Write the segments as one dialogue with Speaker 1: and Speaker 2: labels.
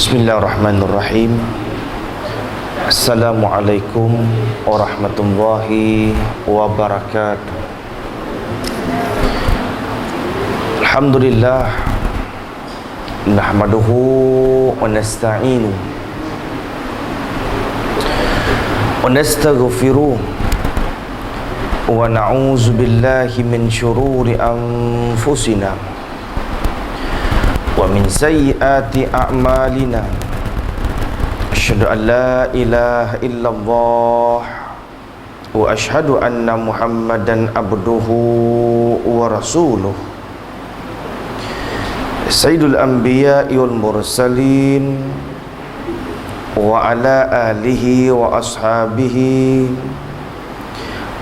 Speaker 1: Bismillahirrahmanirrahim. Assalamualaikum warahmatullahi wabarakatuh. Alhamdulillah, nahmaduhu wa nasta'inu wa nastaghfiruh wa na'udzu billahi min syururi anfusina wa min sayyiati a'malina. Asyhadu an la ilaha illallah wa asyhadu anna Muhammadan abduhu wa rasuluh. Sayyidul anbiya'i wal mursalin wa ala alihi wa ashabihi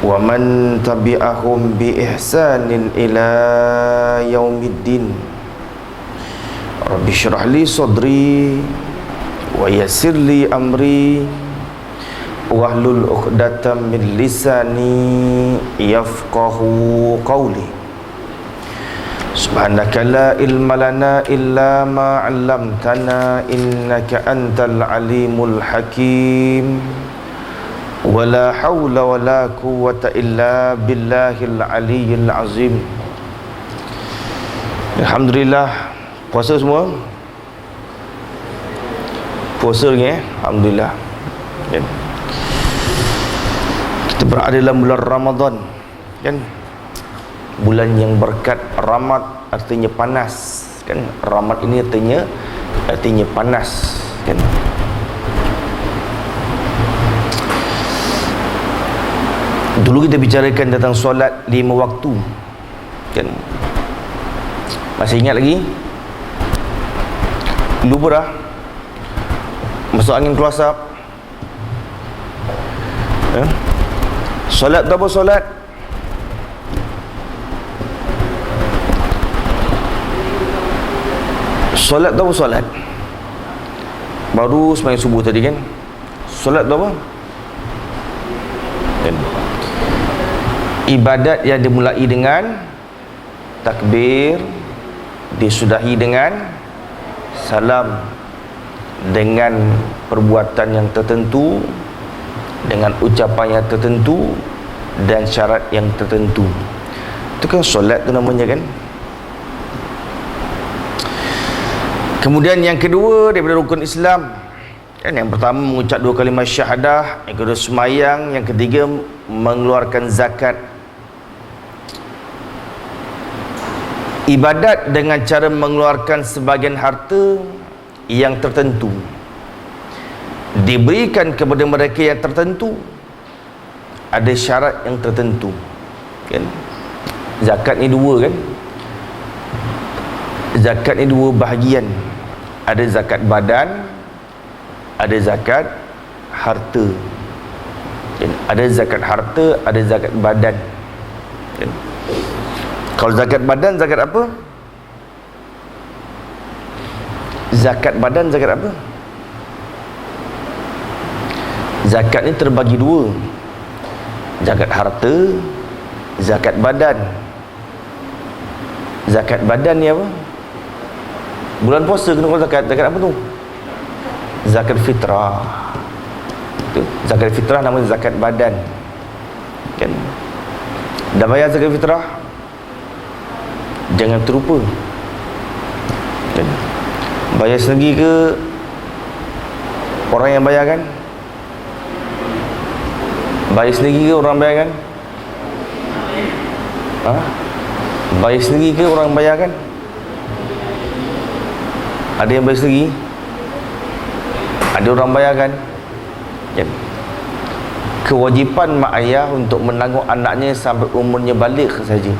Speaker 1: wa man tabi'ahum bi ihsanin ila yaumiddin. Rabbi syrah li sadri wa yassir li amri wahlul 'uqdatam min lisani yafqahu qawli. Subhanaka la ilma lana illa ma 'allamtana innaka antal alimul hakim. Wala haula wala quwwata illa billahil aliyyil azim. Alhamdulillah, puasa semua? Puasa ni alhamdulillah. Kan? Kita berada dalam bulan Ramadan, kan? Bulan yang berkat. Ramad artinya panas, kan? Ramad ini artinya panas, kan? Dulu kita bicarakan tentang solat 5 waktu, kan? Masih ingat lagi? Lupa dah. Masuk angin keluar asap. Solat tu apa solat? Solat tu apa solat? Baru sembahyang subuh tadi, kan? Solat tu apa? Kan? Ibadat yang dimulai dengan takbir, disudahi dengan salam, dengan perbuatan yang tertentu, dengan ucapan yang tertentu, dan syarat yang tertentu. Itu kan solat tu namanya, kan? Kemudian yang kedua daripada rukun Islam, kan? Yang pertama mengucap 2 kalimah syahadah, yang kedua semayang, yang ketiga mengeluarkan zakat. Ibadat dengan cara mengeluarkan sebahagian harta yang tertentu diberikan kepada mereka yang tertentu, ada syarat yang tertentu, kan? Zakat ni dua, kan? Zakat ni dua bahagian. Ada zakat badan, ada zakat harta, kan? Ada zakat harta, ada zakat badan, kan? Kalau zakat badan, zakat apa? Zakat badan, zakat apa? Zakat ni terbagi dua. Zakat harta, zakat badan. Zakat badan ni apa? Bulan puasa kena keluar zakat. Zakat apa tu? Zakat fitrah. Tu, zakat fitrah namanya zakat badan, kan? Dah bayar zakat fitrah? Jangan terlupa, kan? Bayar sendiri ke orang yang bayarkan? Bayar sendiri ke orang bayarkan? Bayar sendiri ke orang bayarkan? Ada yang bayar sendiri, ada orang bayarkan, kan? Kewajipan mak ayah untuk menanggung anaknya sampai umurnya balik saja.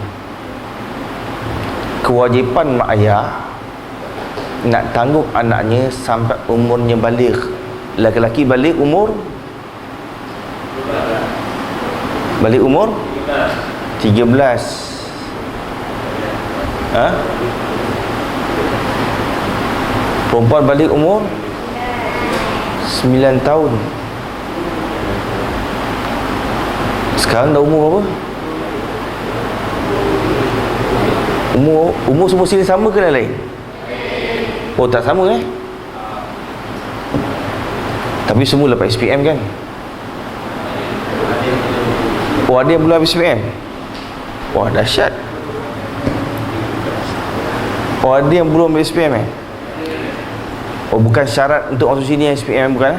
Speaker 1: Kewajipan mak ayah nak tanggung anaknya sampai umurnya balik. Laki-laki balik umur 13. Perempuan balik umur 9 tahun. Sekarang dah umur apa? Umur semua sini sama ke lain? Oh, tak sama Tapi semua lepas SPM kan? Oh, ada yang belum habis SPM? Wah, dahsyat. Oh, ada yang belum habis SPM Oh, bukan syarat untuk masuk sini SPM, bukan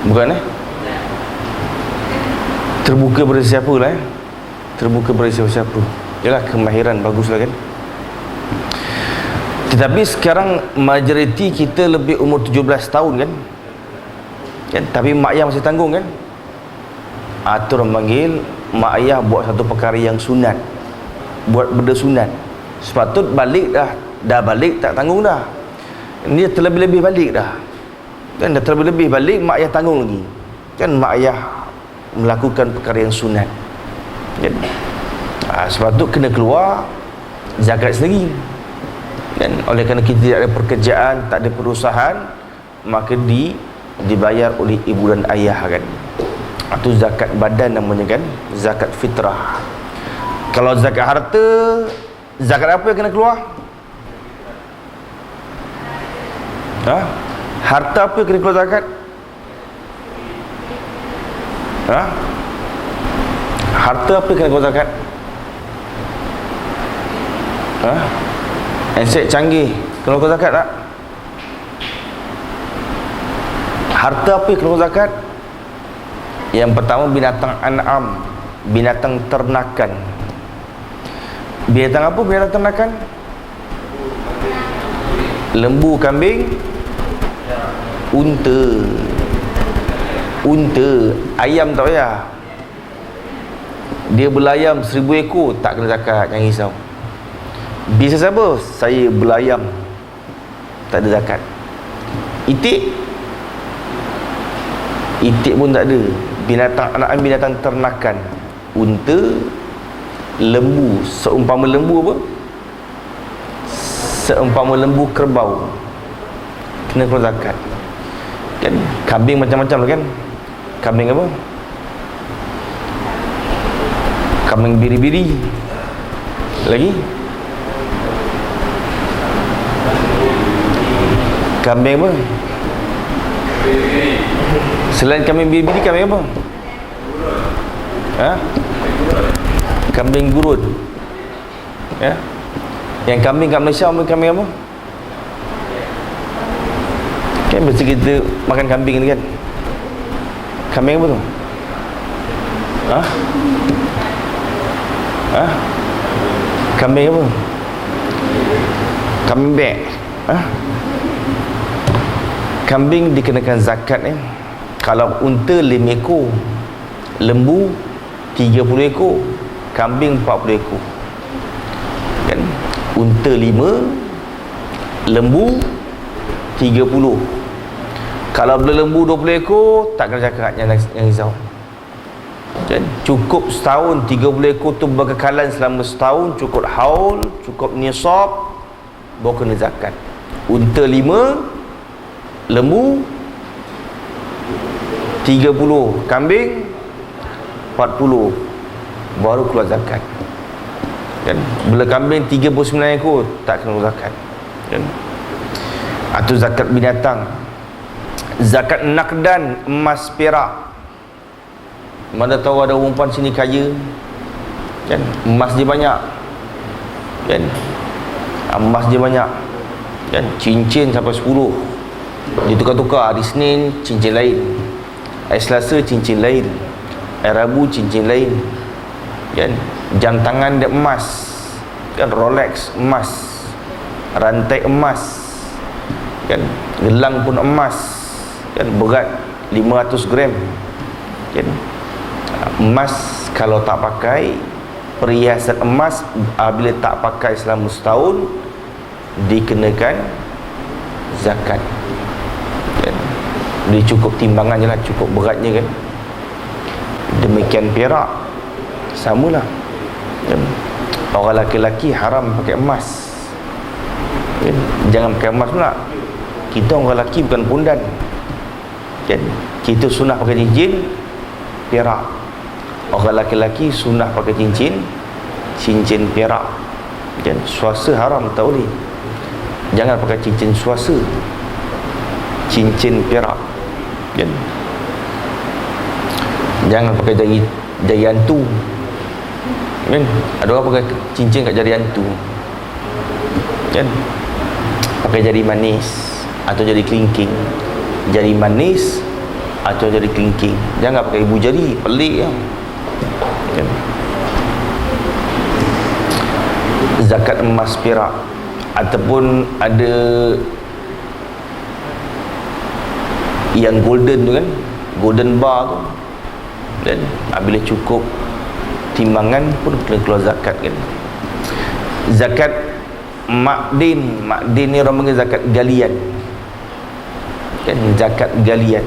Speaker 1: Bukan terbuka pada siapa lah terbuka pada siapa-siapa. Yalah, kemahiran baguslah kan. Tetapi sekarang majoriti kita lebih umur 17 tahun kan, tapi mak ayah masih tanggung kan. Atur memanggil mak ayah buat satu perkara yang sunat, buat benda sunat, sepatut balik dah balik tak tanggung dah. Ini terlebih-lebih balik dah kan, dah terlebih-lebih balik, mak ayah tanggung lagi kan. Mak ayah melakukan perkara yang sunat kan. Sebab tu kena keluar zakat sendiri kan. Oleh kerana kita tidak ada pekerjaan, tak ada perusahaan, maka dibayar oleh ibu dan ayah kan. Itu zakat badan namanya kan, zakat fitrah. Kalau zakat harta, zakat apa yang kena keluar? Harta apa yang kena keluar zakat? Harta apa yang kena keluar zakat? Handset canggih kena keluar zakat tak? Harta apa yang kena keluar zakat? Yang pertama binatang an'am, binatang ternakan. Binatang apa binatang ternakan? Lembu, kambing, unta. Ayam tak payah. Dia belayam 1000 ekor tak kena zakat, jangan risau. Bisnes apa? Saya belayam, tak ada zakat. Itik pun tak ada. Binatang anak binatang ternakan, unta, lembu. Seumpama lembu apa? Seumpama lembu kerbau, kena keluar zakat kan. Kambing macam-macam lah kan. Kambing apa? Kambing biri-biri. Lagi kambing apa? Selain kambing biri-biri, kambing apa? Kambing gurun. Yang kambing kat Malaysia kambing apa? Kan mesti kita makan kambing ni kan. Kambing apa tu? Kambing apa? Kambing bek. Kambing dikenakan zakat Kalau unta 5 ekor, lembu 30 ekor, kambing 40 ekor kan. Unta 5, lembu 30. Kalau berlembu 20 ekor tak kena zakat, yang risau kan. Cukup setahun 30 ekor tu berkekalan selama setahun, cukup haul, cukup nisab, baru kena zakat. Unta 5, lembu 30, kambing 40, baru keluar zakat kan. Bila kambing 39 ekor tak kena zakat kan. Atau zakat binatang. Zakat nakdan, emas perak. Mana tahu ada perempuan sini kaya kan, emas dia banyak kan, emas dia banyak kan, cincin sampai 10. Dia tukar-tukar. Hari Senin cincin lain, hari Selasa cincin lain, hari Rabu cincin lain kan. Jam tangan dia emas kan, Rolex emas, rantai emas kan, gelang pun emas kan, berat 500 gram kan. Emas kalau tak pakai, perhiasan emas bila tak pakai selama setahun, dikenakan zakat kan. Dia cukup timbangan je lah, cukup beratnya kan. Demikian perak, samalah kan. Orang lelaki haram pakai emas kan? Jangan pakai emas pula. Kita orang lelaki bukan pondan kan. Kita sunnah pakai cincin perak. Orang lelaki sunnah pakai cincin perak kan. Swasta haram tak boleh. Jangan pakai cincin swasta cincin perak, kan? Jangan pakai jari hantu, kan? Ada orang pakai cincin kat jari hantu, kan? Pakai jari manis atau jari kelingking. Jari manis atau jari kelingking. Jangan pakai ibu jari, pelik ya. Kan? Zakat emas perak, ataupun ada yang golden tu kan, golden bar tu, dan bila cukup timbangan pun kena keluar zakat kan. Zakat makdin ni orang panggil zakat galian kan, zakat galian.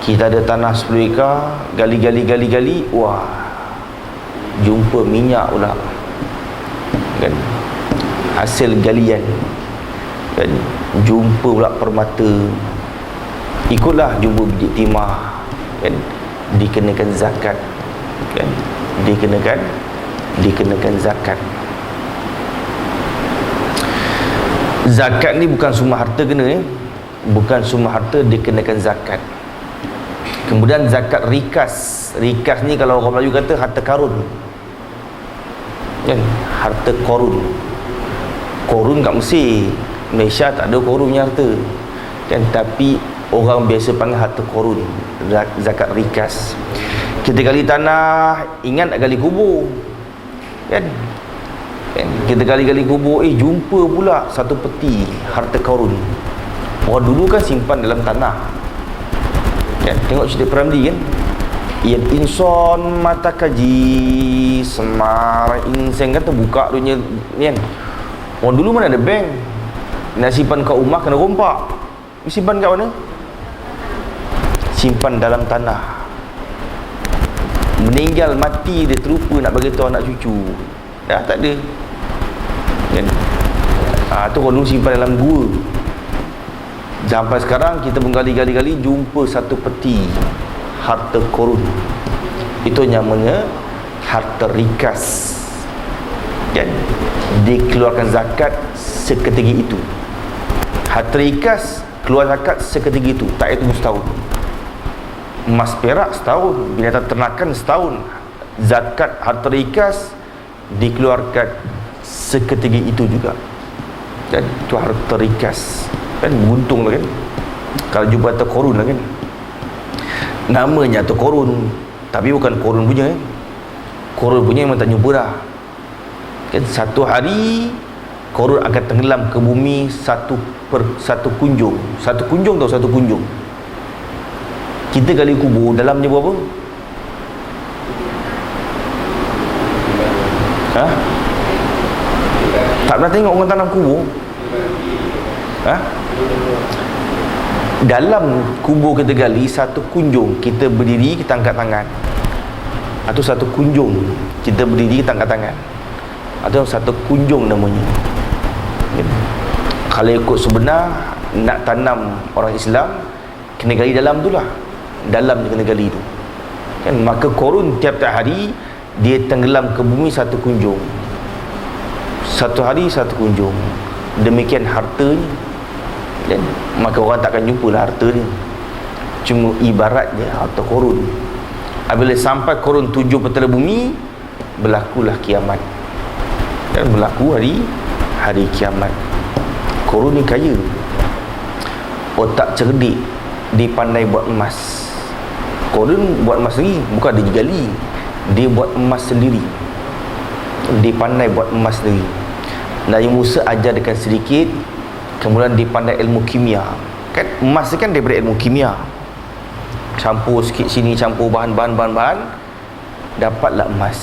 Speaker 1: Kita ada tanah 10 ekar, gali, wah, jumpa minyak pula kan, hasil galian kan, jumpa pula permata, ikutlah jumpa biji timah kan, dikenakan zakat kan, dikenakan zakat. Zakat ni bukan semua harta kena bukan semua harta dikenakan zakat. Kemudian zakat rikas ni kalau orang Melayu kata harta karun kan, harta korun. Korun kat Mesir, Malaysia tak ada korunnya harta kan, tapi orang biasa panggil harta korun, zakat rikas. Kita gali tanah, ingat nak gali kubur kan, kita gali kubur, jumpa pula satu peti harta korun. Orang dulu kan simpan dalam tanah kan, tengok cerita Piramli kan, yang inson mata kaji semar insen kata buka dunia ni kan. Orang dulu mana ada bank, nak simpan kat rumah kena rompak. Simpan kat mana? Simpan dalam tanah. Meninggal mati dia terlupa nak bagi tahu anak cucu, dah tak ada kan. Tu orang dulu simpan dalam gua. Sampai sekarang kita menggali-gali jumpa satu peti harta korun. Itu namanya harta rikas kan, dikeluarkan zakat seketika itu. Harta rikas keluar zakat seketika itu, tak itu setahun. Emas perak setahun, binatang ternakan setahun. Zakat harta rikas dikeluarkan seketika itu juga kan, itu harta rikas kan, buntung lah kan. Kalau jumpa harta korun lah kan, namanya harta korun tapi bukan korun punya korun punya memang tak jumpa dah kan. Satu hari korun akan tenggelam ke bumi satu kunjung. Satu kunjung tau, satu kunjung. Kita gali kubur, dalamnya berapa? Tak pernah tengok orang tanam kubur? Dalam kubur kita gali satu kunjung, kita berdiri, kita angkat tangan. Atau satu kunjung, kita berdiri, kita angkat tangan. Atau satu kunjung namanya. Kalau ikut sebenar, nak tanam orang Islam, kena gali dalam tu lah. Dalam je kena gali tu kan. Maka korun tiap-tiap hari dia tenggelam ke bumi satu kunjung. Satu hari satu kunjung. Demikian hartanya kan. Maka orang takkan jumpa lah harta ni, cuma ibaratnya harta korun. Apabila sampai korun 7 petala bumi, berlakulah kiamat dan berlaku hari kiamat. Korun ni kaya, otak cerdik, dia pandai buat emas. Korun buat emas sendiri, bukan dia gali, dia buat emas sendiri. Dia pandai buat emas sendiri. Nabi Musa ajarkan sedikit, kemudian dia pandai ilmu kimia kan. Emas kan daripada ilmu kimia, campur sikit sini, campur bahan-bahan, dapatlah emas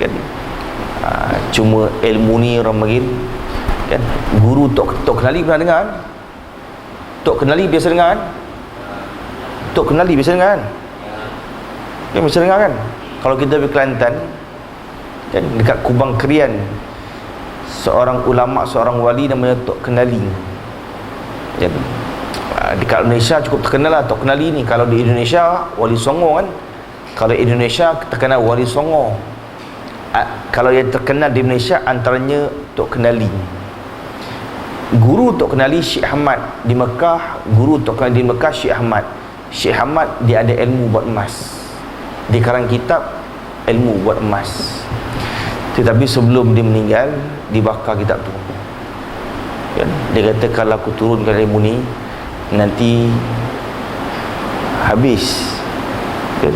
Speaker 1: kan. Cuma ilmu ni orang panggil kan, guru Tok Kenali pernah dengar kan? Tok Kenali biasa dengar kan? Tok Kenali biasa dengar kan? Kan biasa dengar kan? Kalau kita pergi Kelantan kan, dekat Kubang Krian, seorang ulama, seorang wali namanya Tok Kenali kan. Dekat Malaysia cukup terkenal lah Tok Kenali ni. Kalau di Indonesia Wali Songo kan, kalau Indonesia terkenal Wali Songo. Kalau yang terkenal di Malaysia antaranya Tok Kenali. Guru untuk kenali Syekh Ahmad di Mekah, guru untuk kenali di Mekah Syekh Ahmad. Syekh Ahmad dia ada ilmu buat emas. Dia karang kitab ilmu buat emas. Tetapi sebelum dia meninggal, dibakar kitab tu. Kan? Dia kata kalau aku turunkan ilmu ni, nanti habis. Kan?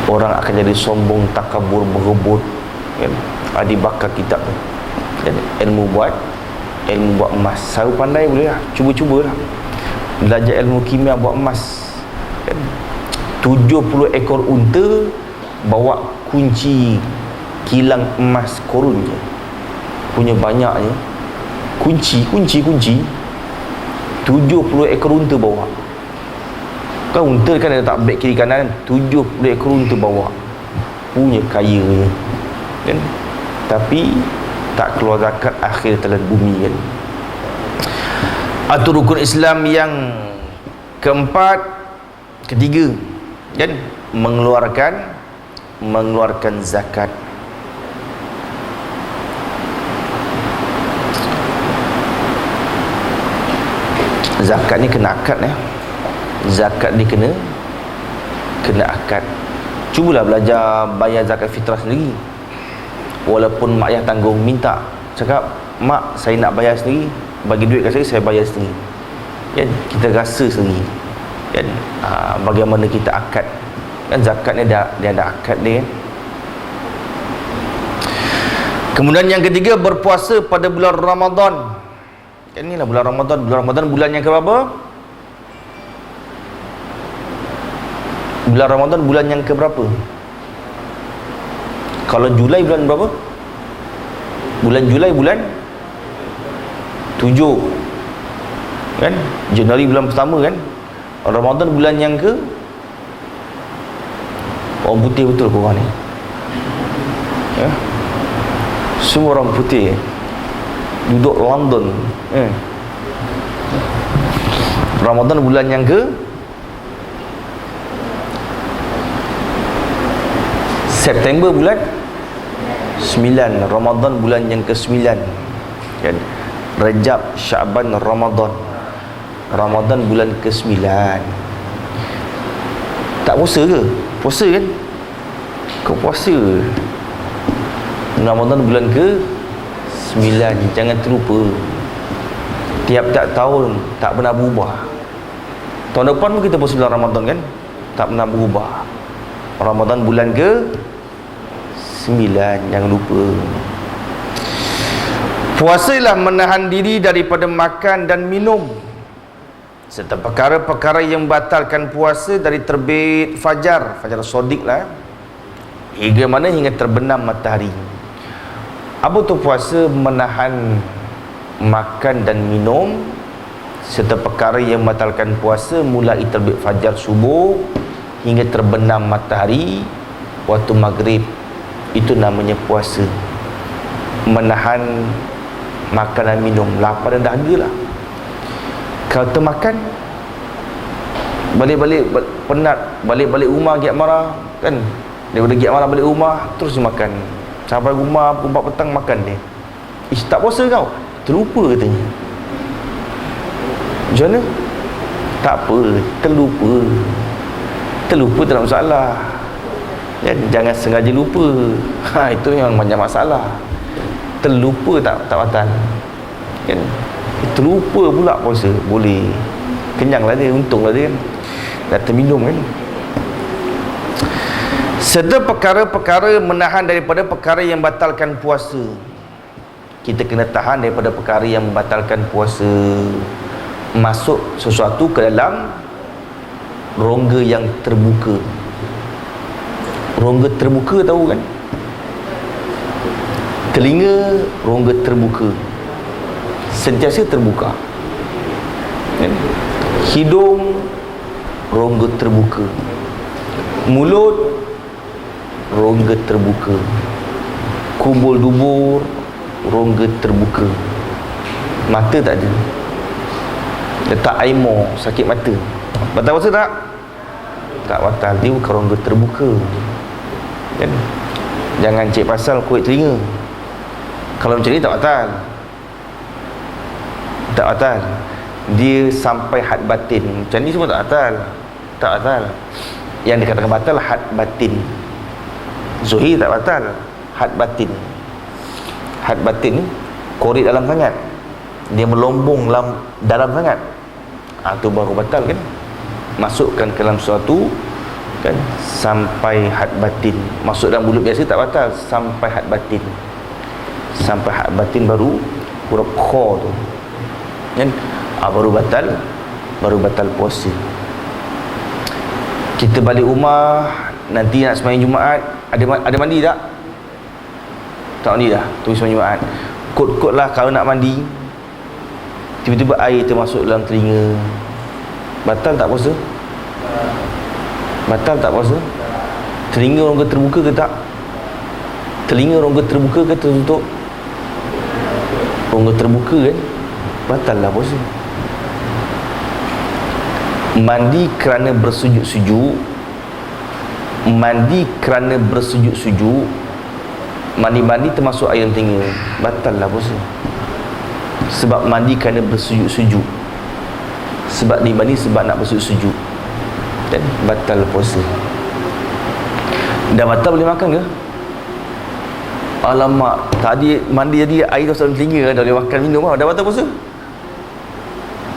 Speaker 1: Orang akan jadi sombong, takabur, berebut. Kan? Dibakar kitab tu. Kan? Ilmu buat emas. Saya pandai boleh lah, cuba-cubalah belajar ilmu kimia buat emas. Kan? 70 ekor unta bawa kunci kilang emas korun je, punya banyaknya kunci 70 ekor unta bawa. Kan unta kan ada tak beg kiri kanan, 70 ekor unta bawa, punya kaya je. Kan? Tapi tak keluar zakat, akhir telan bumi. Kan? Atau rukun Islam yang ketiga, kan? mengeluarkan zakat. Zakat ni kena akad ya. Zakat ni kena akad. Cubalah belajar bayar zakat fitrah sendiri. Walaupun mak ayah tanggung, minta, cakap, mak saya nak bayar sendiri, bagi duit kat saya bayar sendiri. Kan? Kita rasa sendiri. Kan? Bagaimana kita akad. Kan zakat ni dia ada akad dia. Kan? Kemudian yang ketiga, berpuasa pada bulan Ramadan. Kan inilah bulan Ramadan. Bulan Ramadan bulan yang keberapa? Bulan Ramadan bulan yang keberapa? Kalau Julai bulan berapa? Bulan Julai bulan 7. Kan? Januari bulan pertama kan? Ramadan bulan yang ke? Orang putih betul korang ni. Ya? Semua orang putih. Duduk London. Ramadan bulan yang ke? September bulan 9. Ramadan bulan yang ke-9. Kan? Rejab, Syaban, Ramadan. Ramadan bulan ke-9. Tak puasa ke? Puasa kan? Kau puasa. Ramadan bulan ke-9. Jangan terlupa. Tiap-tiap tahun tak pernah berubah. Tahun depan pun kita puasa bulan Ramadan kan? Tak pernah berubah. Ramadan bulan ke-9. Jangan lupa. Puasalah menahan diri daripada makan dan minum serta perkara-perkara yang membatalkan puasa dari terbit fajar sodik lah, hingga mana? Hingga terbenam matahari. Apa tu puasa? Menahan makan dan minum serta perkara yang membatalkan puasa mulai terbit fajar subuh hingga terbenam matahari waktu maghrib. Itu namanya puasa. Menahan makan dan minum, lapar dan dahaga lah. Kalau termakan, balik-balik penat, balik-balik rumah giat marah kan, daripada giat marah balik rumah terus makan sampai rumah pukul 4 petang makan dia. Tak puasa kau? Terlupa katanya. Macam mana? Tak apa, terlupa tak ada masalah. Jangan sengaja lupa. Itu yang banyak masalah. Terlupa tak batal kan? Terlupa pula puasa boleh, kenyanglah dia, untunglah dia kan, dah terminum kan. Serta perkara-perkara menahan daripada perkara yang batalkan puasa. Kita kena tahan daripada perkara yang membatalkan puasa. Masuk sesuatu ke dalam rongga yang terbuka. Rongga terbuka tahu kan? Telinga, rongga terbuka, sentiasa terbuka. Hidung, rongga terbuka. Mulut, rongga terbuka. Kubul dubur, rongga terbuka. Mata tak ada. Letak air mor, sakit mata. Batal puasa tak? Tak batal. Dia bukan rongga terbuka kan? Jangan cek pasal kulit telinga. Kalau macam ni tak batal. Tak batal. Dia sampai had batin. Macam ni semua tak batal. Tak batal. Yang dikatakan batal had batin. Zuhir tak batal. Had batin. Had batin ni korek dalam sangat. Dia melombong dalam sangat. Tu baru batal kan. Masukkan ke dalam suatu kan sampai had batin. Masuk dalam mulut biasa tak batal, sampai had batin. Sampai had batin baru huruf kha tu kan, baru batal puasa. Kita balik rumah nanti nak sembahyang Jumaat, ada mandi tak? Tak mandi dah, tu sembahyang Jumaat. Kot-kot lah kalau nak mandi, tiba-tiba air termasuk dalam telinga, batal tak puasa? Batal tak puasa? Telinga orang ke terbuka ke tak? Telinga orang ke terbuka ke tertutup? Orang ke terbuka kan? Batal lah puasa. Mandi kerana bersujud-sujud, mandi kerana bersujud-sujud, mandi termasuk air telinga, batal lah puasa. Sebab mandi kerana bersujud-sujud, sebab ni mandi sebab nak bersujud-sujud, dan batal puasa. Dah batal boleh makan ke? Alamak, tadi mandi jadi air tu dalam telinga, dah boleh makan minum lah. Dah batal puasa?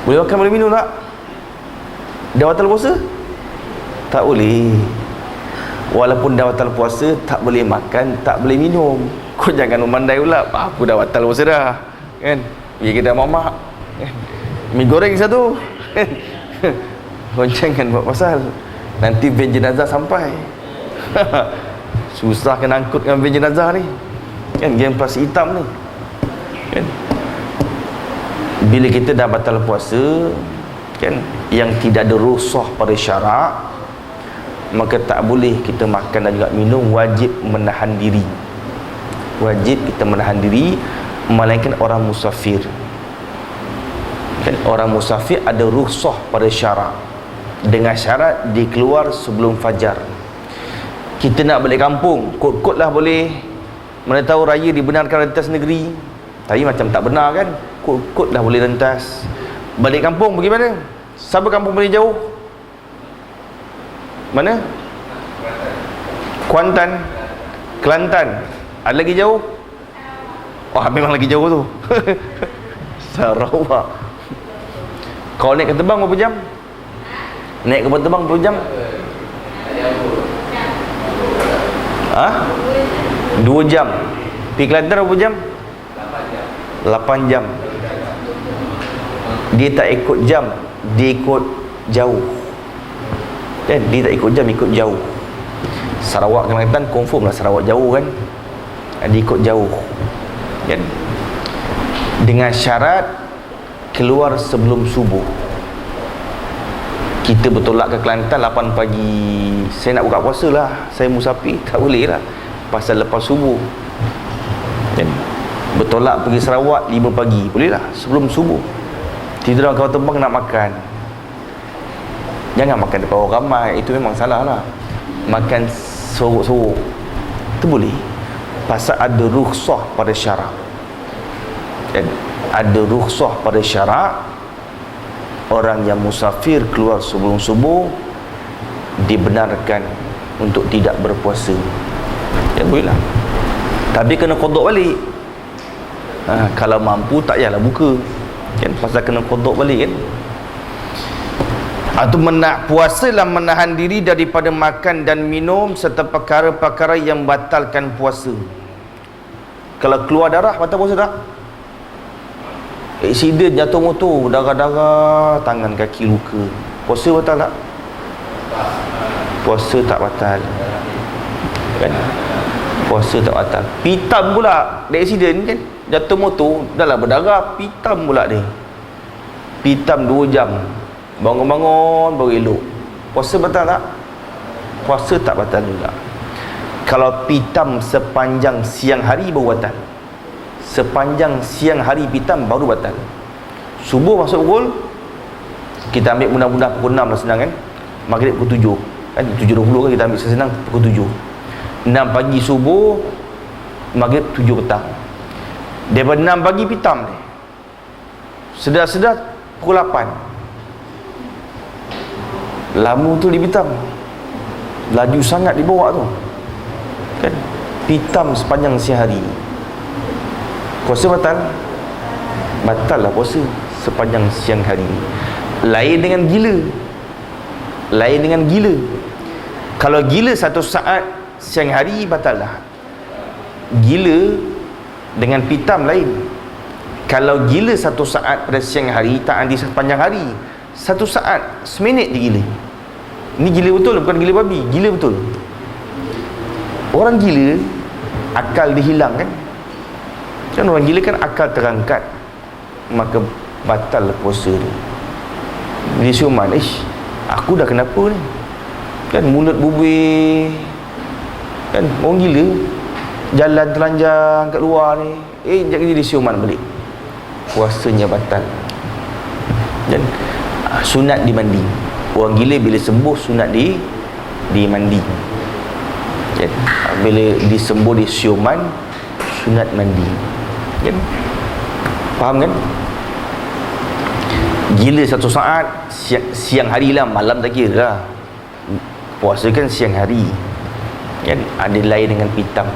Speaker 1: Boleh makan boleh minum tak? Dah batal puasa? Tak boleh. Walaupun dah batal puasa, tak boleh makan, tak boleh minum. Kau jangan memandai pula, aku dah batal puasa dah kan, pergi kedai mamak kan, mi goreng satu kan. Kau jangan buat pasal nanti van jenazah sampai. Susah kena angkut dengan van jenazah ni kan, game plastik hitam ni kan. Bila kita dah batal puasa kan, yang tidak ada rukhsah pada syarak, maka tak boleh kita makan dan juga minum, wajib menahan diri. Wajib kita menahan diri, melainkan orang musafir kan. Orang musafir ada rukhsah pada syarak, dengan syarat dia keluar sebelum fajar. Kita nak balik kampung, kot-kot lah boleh. Mana tahu raya dibenarkan rentas negeri, tapi macam tak benar kan, kot-kot lah boleh rentas. Balik kampung pergi mana? Siapa kampung paling jauh? Mana? Kuantan, Kelantan. Ada lagi jauh? Wah, memang lagi jauh tu. Sarawak. Kau naik ke terbang berapa jam? Naik kapal terbang berapa jam? 2 jam. Pergi Kelantan berapa jam? 8 jam. Dia tak ikut jam, dia ikut jauh kan. Dia tak ikut jam, ikut jauh. Sarawak Kelantan confirm lah Sarawak jauh kan, dia ikut jauh kan. Dengan syarat keluar sebelum subuh. Kita bertolak ke Kelantan 8 pagi, saya nak buka puasa lah, saya musafir, tak boleh lah pasal lepas subuh kan. Bertolak pergi Sarawak 5 pagi, boleh lah sebelum subuh. Tidur dalam kapal terbang nak makan, jangan makan depan orang ramai, itu memang salah lah. Makan sorok-sorok itu boleh, pasal ada rukhsah pada syarak dan ada rukhsah pada syarak. Orang yang musafir keluar sebelum subuh dibenarkan untuk tidak berpuasa. Ya bolehlah, tapi kena qada balik. Kalau mampu tak payahlah buka kan, pasal kena qada balik kan. Atau puasa lah menahan diri daripada makan dan minum serta perkara-perkara yang batalkan puasa. Kalau keluar darah, batal puasa tak? Aksiden jatuh motor, darah-darah, tangan kaki luka, puasa batal tak? Puasa tak batal kan? Puasa tak batal. Pitam pula dia aksiden kan, jatuh motor, dah lah berdarah, pitam pula dia. Pitam 2 jam, bangun-bangun baru elok. Puasa batal tak? Puasa tak batal juga. Kalau pitam sepanjang siang hari baru batal. Sepanjang siang hari pitam baru batal. Subuh masuk pukul, kita ambil mudah-mudah pukul 6 lah senang kan. Maghrib pukul 7 kan, 7.20 kan kita ambil senang pukul 7. 6 pagi subuh, maghrib 7 petang. Daripada 6 pagi pitam dia. sedar-sedar pukul 8, lampu tu dipitam, laju sangat dibawa tu kan, pitam sepanjang siang hari. Puasa batal? Batal lah puasa sepanjang siang hari. Lain dengan gila. Lain dengan gila. Kalau gila 1 saat siang hari, batal lah. Gila dengan pitam lain. Kalau gila 1 saat pada siang hari, tak nanti sepanjang hari. 1 saat, seminit je gila. Ni gila betul, bukan gila babi, gila betul. Orang gila, akal dihilang kan. Kan orang gila kan akal terangkat, maka batal puasa dia. Dia siuman, aku dah kenapa ni kan, mulut bubir kan, orang gila jalan telanjang kat luar ni, sekejap lagi dia siuman balik, puasanya batal. Dan sunat dimandi. Orang gila bila sembuh sunat dimandi kan? Bila disembuh di siuman, sunat mandi kan? Faham kan? Gila 1 saat siang hari lah, malam tak kira lah. Puasa kan siang hari kan, ada lain dengan hitam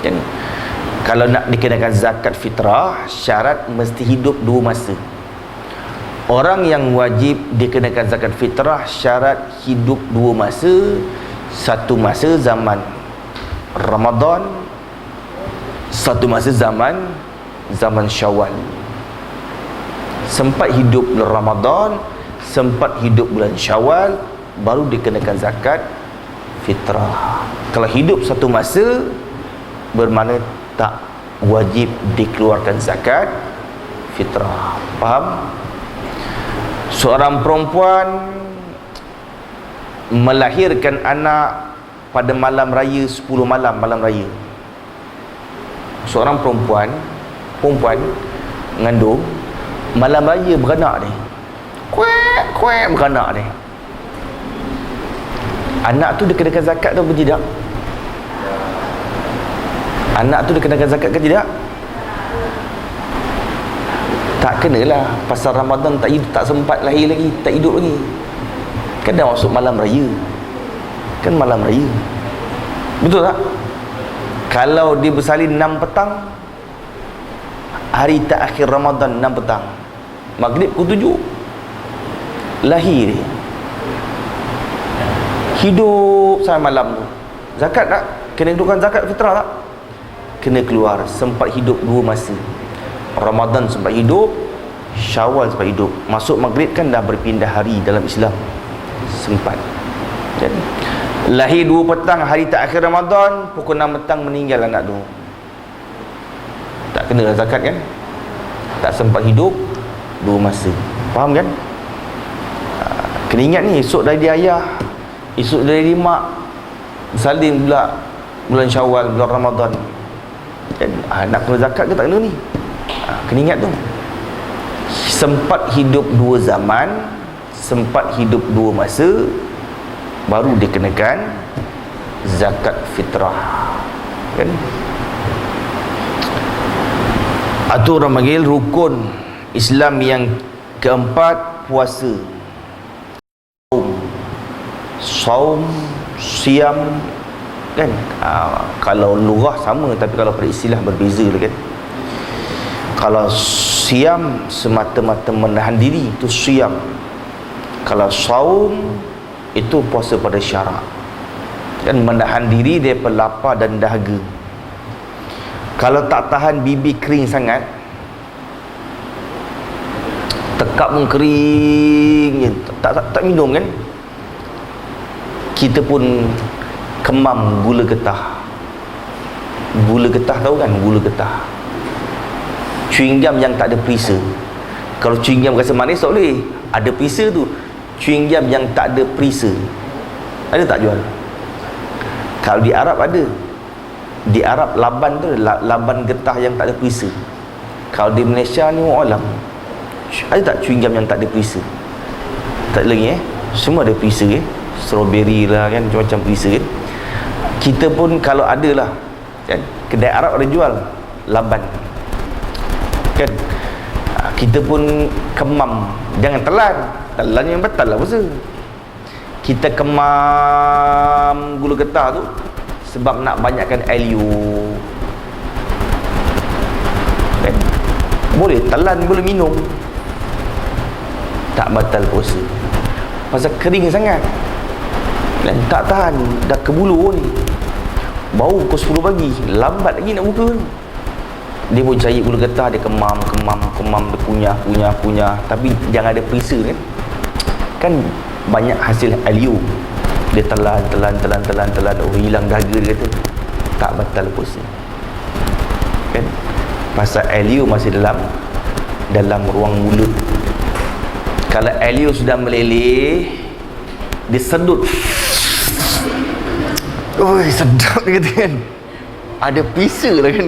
Speaker 1: kan. Kalau nak dikenakan zakat fitrah, syarat mesti hidup 2 masa. Orang yang wajib dikenakan zakat fitrah syarat hidup 2 masa. 1 masa zaman Ramadan, 1 masa zaman Syawal. Sempat hidup bulan Ramadan, sempat hidup bulan Syawal, baru dikenakan zakat fitrah. Kalau hidup 1 masa, bermakna tak wajib dikeluarkan zakat fitrah. Faham? Seorang perempuan melahirkan anak pada malam raya, 10 malam raya. Seorang perempuan mengandung, malam raya beranak ni, kuek beranak ni. Anak tu dikenakan zakat atau tidak? Anak tu dikenakan zakat ke tidak? Tak kenalah, pasal Ramadan tak sempat lahir lagi, tak hidup lagi. Kan dah masuk malam raya. Kan malam raya. Betul tak? Kalau dia bersalin 6 petang, hari terakhir Ramadan 6 petang, maghrib pukul 7, lahir dia. Hidup sampai malam tu. Zakat tak? Kena hidupkan zakat fitrah tak? Kena keluar. Sempat hidup 2 masa. Ramadan sempat hidup, Syawal sempat hidup. Masuk maghrib kan dah berpindah hari dalam Islam. Sempat. Jadi lahir 2 petang hari terakhir Ramadan, pukul 6 petang meninggal anak tu. Tak kena zakat kan? Tak sempat hidup 2 masa. Faham kan? Kena ingat ni, esok dari dia ayah, esok dari mak, salin pula bulan Syawal, bulan Ramadan kan? Nak kena zakat ke tak kena ni? Kena ingat tu. Sempat hidup 2 zaman, sempat hidup 2 masa, baru dikenakan zakat fitrah kan? Atau orang panggil rukun Islam yang keempat, puasa. Saum, siam kan? Kalau lugah sama, tapi kalau pada istilah berbeza lah kan. Kalau siam semata-mata menahan diri, itu siam. Kalau saum itu puasa pada syarak kan, menahan diri daripada lapar dan dahaga. Kalau tak tahan bibir kering sangat, tekak pun kering, tak minum kan, kita pun kemam gula getah. Gula getah tahu kan? Gula getah, chewing gum yang tak ada perisa. Kalau chewing gum rasa manis tak boleh, ada perisa tu. Chewing gum yang tak ada perisa, ada tak jual? Kalau di Arab ada. Di Arab laban tu, laban getah yang tak ada perisa. Kalau di Malaysia ni alam, ada tak chewing gum yang tak ada perisa? Tak lagi semua ada perisa strawberry lah kan, macam-macam perisa kan. Kita pun kalau ada lah kan, kedai Arab ada jual laban kan. Kita pun kemam, jangan telan yang batal lah puasa. Kita kemam gula getah tu sebab nak banyakkan LU kan? Boleh telan, boleh minum, tak batal puasa. Pasal kering sangat dan tak tahan, dah ke bulu ni, bau pukul 10 pagi, lambat lagi nak buka ni. Dia pun cari gula getah, dia kemam, dia kunyah, tapi jangan ada perisa kan banyak hasil LU. Dia telan, oh hilang dahaga, dia kata tak batal puasa kan, pasal LU masih dalam ruang mulut. Kalau LU sudah meleleh, dia sedut, oi sedap dia kata kan, ada perisa lah kan.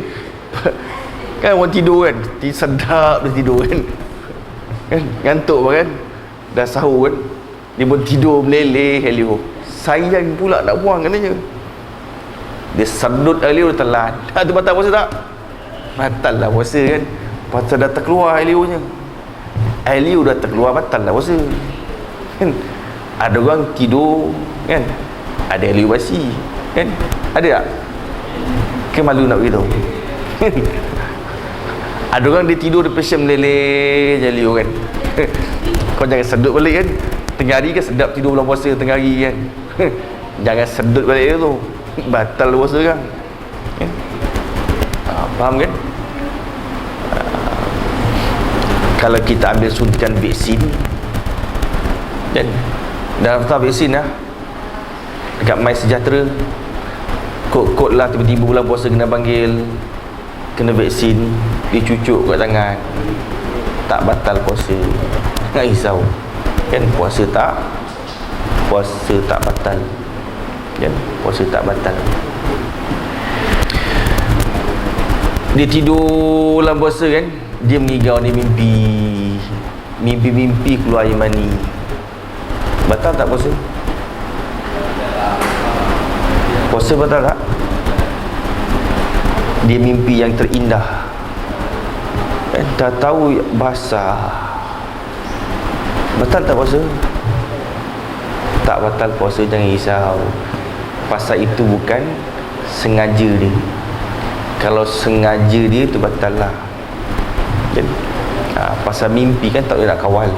Speaker 1: Kan orang tidur kan, sedap dia tidur kan, ngantuk kan, dah sahur kan, dia pun tidur meleleh LU. Sayang pula nak buang katanya, dia sedut LU, dia telan. Tu batal puasa tak? Batal lah puasa kan, pasal dah terkeluar LU nya. LU dah terkeluar, batal lah puasa kan. Ada orang tidur kan, ada LU basi kan, ada tak? Ke malu nak beritahu. Ada orang dia tidur, dia passion meleleh je LU kan. Kau jangan sedut balik kan, tengah hari kan sedap tidur bulan puasa tengah hari kan. Jangan sedut balik dia tu, batal puasa kan. Faham kan? Kalau kita ambil suntikan vaksin dan dah daftar vaksin lah dekat My Sejahtera, kod lah, tiba-tiba bulan puasa kena panggil, kena vaksin, dicucuk kat tangan, tak batal puasa. Jangan risau kan, puasa tak batal kan, puasa tak batal. Dia tidur dalam puasa kan, dia mengigau, dia mimpi keluar air mani, batal tak puasa? Puasa batal tak? Dia mimpi yang terindah kan, dah tahu basah, batal tak puasa? Tak batal puasa, jangan risau. Pasal itu bukan sengaja dia. Kalau sengaja dia tu batal lah. Jadi, pasal mimpi kan tak boleh nak kawal.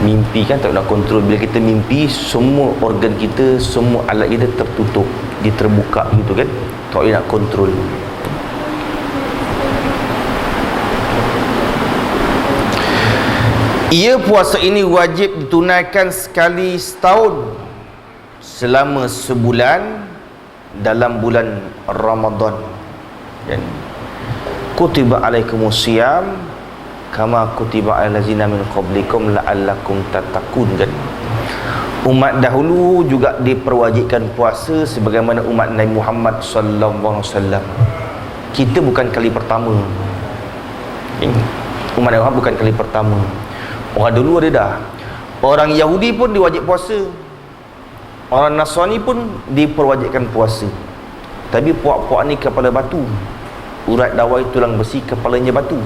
Speaker 1: Mimpi kan tak boleh nak kontrol. Bila kita mimpi, semua organ kita, semua alat kita tertutup, dia terbuka gitu kan, tak boleh nak kontrol. Ia puasa ini wajib ditunaikan sekali setahun selama sebulan dalam bulan Ramadan. Dan kutiba alaikumusiyam kama kutiba alal ladzina min qablikum la'allakum tattaqun kan. Umat dahulu juga diperwajibkan puasa sebagaimana umat Nabi Muhammad sallallahu alaihi wasallam. Kita bukan kali pertama. Umat Nabi Muhammad bukan kali pertama. Orang dulu ada dah. Orang Yahudi pun diwajib puasa. Orang Nasrani pun diperwajibkan puasa. Tapi puak-puak ni kepala batu, urat dawai tulang besi, kepalanya batu.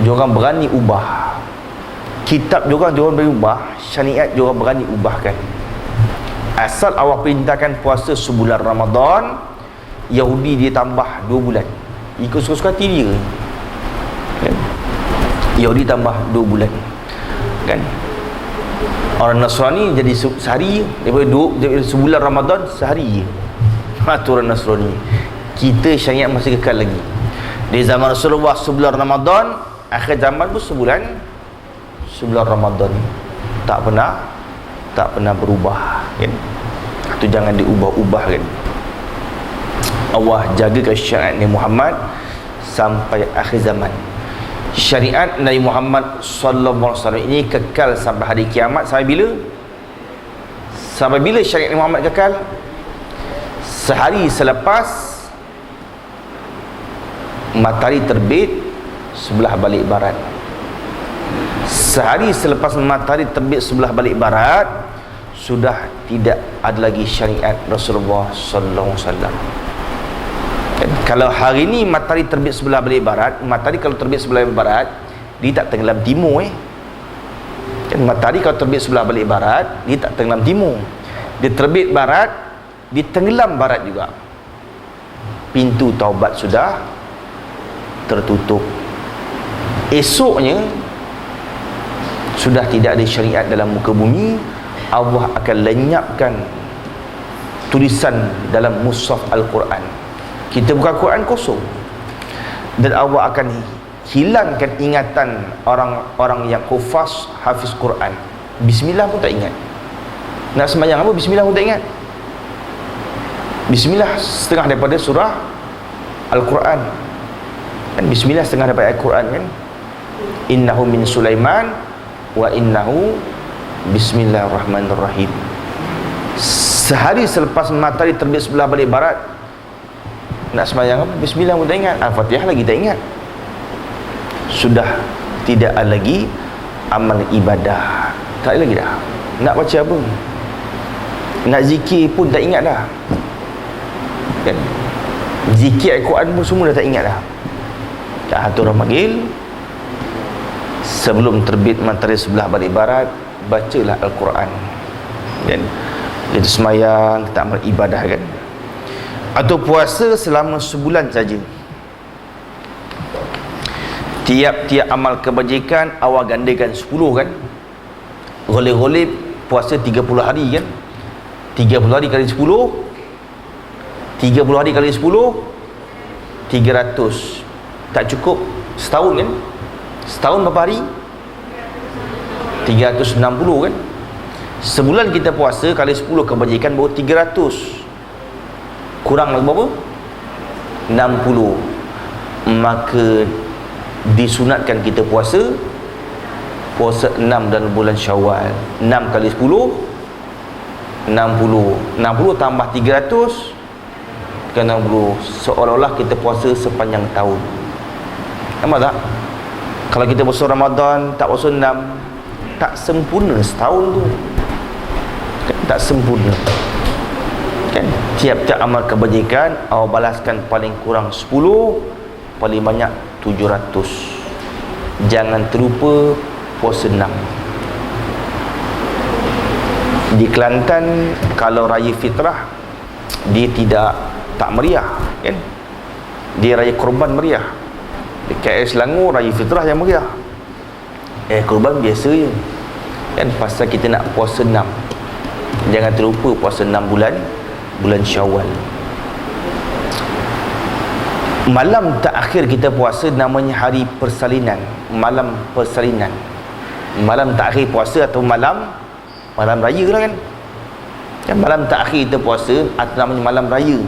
Speaker 1: Diorang berani ubah kitab, diorang berani ubah syariat, diorang berani ubahkan. Asal Allah perintahkan puasa sebulan Ramadan, Yahudi dia tambah 2 bulan, ikut suka-suka hati dia kan? Yahudi tambah 2 bulan kan. Orang Nasrani jadi sehari, daripada sebulan Ramadan sehari je. Aturan Nasrani. Kita syariat masih kekal lagi. Di zaman Rasulullah sebulan Ramadan, akhir zaman pun sebulan Ramadan. Tak pernah berubah kan. Itu jangan diubah-ubah kan. Allah jagakan syariat Nabi Muhammad sampai akhir zaman. Syariat Nabi Muhammad sallallahu alaihi wasallam ini kekal sampai hari kiamat. Sampai bila? Sampai bila syariat Nabi Muhammad kekal? Sehari selepas matahari terbit sebelah balik barat. Sehari selepas matahari terbit sebelah balik barat, sudah tidak ada lagi syariat Rasulullah sallallahu alaihi wasallam. Kalau hari ni matahari terbit sebelah balik barat, matahari kalau terbit sebelah balik barat, dia tak tenggelam timur kan. Matahari kalau terbit sebelah balik barat, dia tak tenggelam timur, dia terbit barat, dia tenggelam barat juga. Pintu taubat sudah tertutup. Esoknya sudah tidak ada syariat dalam muka bumi. Allah akan lenyapkan tulisan dalam mushaf Al-Quran. Kita buka Quran kosong, dan Allah akan hilangkan ingatan orang-orang yang hufaz, hafiz Quran. Bismillah pun tak ingat. Nak sembahyang apa, Bismillah pun tak ingat. Bismillah setengah daripada surah Al-Quran kan. Bismillah setengah daripada Al-Quran kan. Innahu min Sulaiman wa innahu bismillahirrahmanirrahim. Sehari selepas matahari terbit sebelah balik barat, nak sembahyang apa, Bismillah pun tak ingat. Al-Fatihah lagi tak ingat. Sudah tidak ada lagi amal ibadah, tak ada lagi dah. Nak baca apa, nak zikir pun tak ingat dah kan. Zikir Al-Quran pun semua dah tak ingat dah. Satu orang panggil, sebelum terbit matahari sebelah balik barat, bacalah Al-Quran kan. Kita semayang, kita amal ibadah kan. Atau puasa selama sebulan saja. Tiap-tiap amal kebajikan awal gandakan 10 kan. Golek-golek puasa 30 hari kan. 30 hari kali 10, 30 hari kali 10, 300. Tak cukup setahun kan. Setahun berapa hari? 360 kan. Sebulan kita puasa kali 10 kebajikan baru 300. Kurang lagi berapa? 60. Maka disunatkan kita puasa 6 dalam bulan Syawal. 6 kali 10 60. 60 tambah 300 kan 60. Seolah-olah kita puasa sepanjang tahun. Nampak tak? Kalau kita puasa Ramadan tak puasa 6, tak sempurna setahun tu kan, tak sempurna kan. Tiap-tiap amal kebajikan Allah balaskan paling kurang 10, paling banyak 700. Jangan terlupa puasa 6. Di Kelantan kalau raya fitrah, dia tak meriah kan. Dia raya korban meriah. Di KL Selangor raya fitrah yang meriah. Korban biasa je kan, pasal kita nak puasa 6. Jangan terlupa puasa 6 bulan Syawal. Malam terakhir kita puasa namanya hari persalinan, malam persalinan. Malam terakhir puasa atau malam raya lah kan. Malam terakhir kita puasa atau namanya malam raya.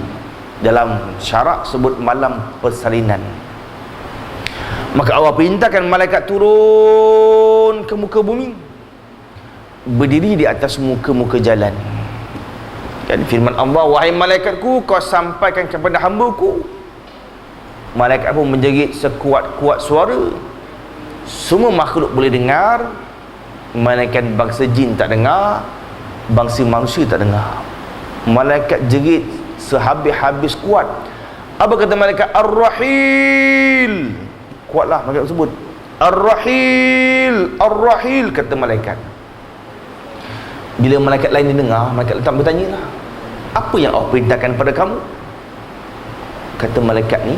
Speaker 1: Dalam syarak sebut malam persalinan. Maka Allah perintahkan malaikat turun ke muka bumi, berdiri di atas muka-muka jalan. Dan firman Allah, wahai malaikatku, kau sampaikan kepada hamba-Ku. Malaikat pun menjerit sekuat-kuat suara. Semua makhluk boleh dengar, melainkan bangsa jin tak dengar, bangsa manusia tak dengar. Malaikat jerit sehabis-habis kuat. Apa kata malaikat? Ar-Rahil. Kuatlah malaikat tersebut. Ar-Rahil, Ar-Rahil, kata malaikat. Bila malaikat lain dengar, malaikat letak bertanya lah, apa yang Allah perintahkan pada kamu? Kata malaikat ni,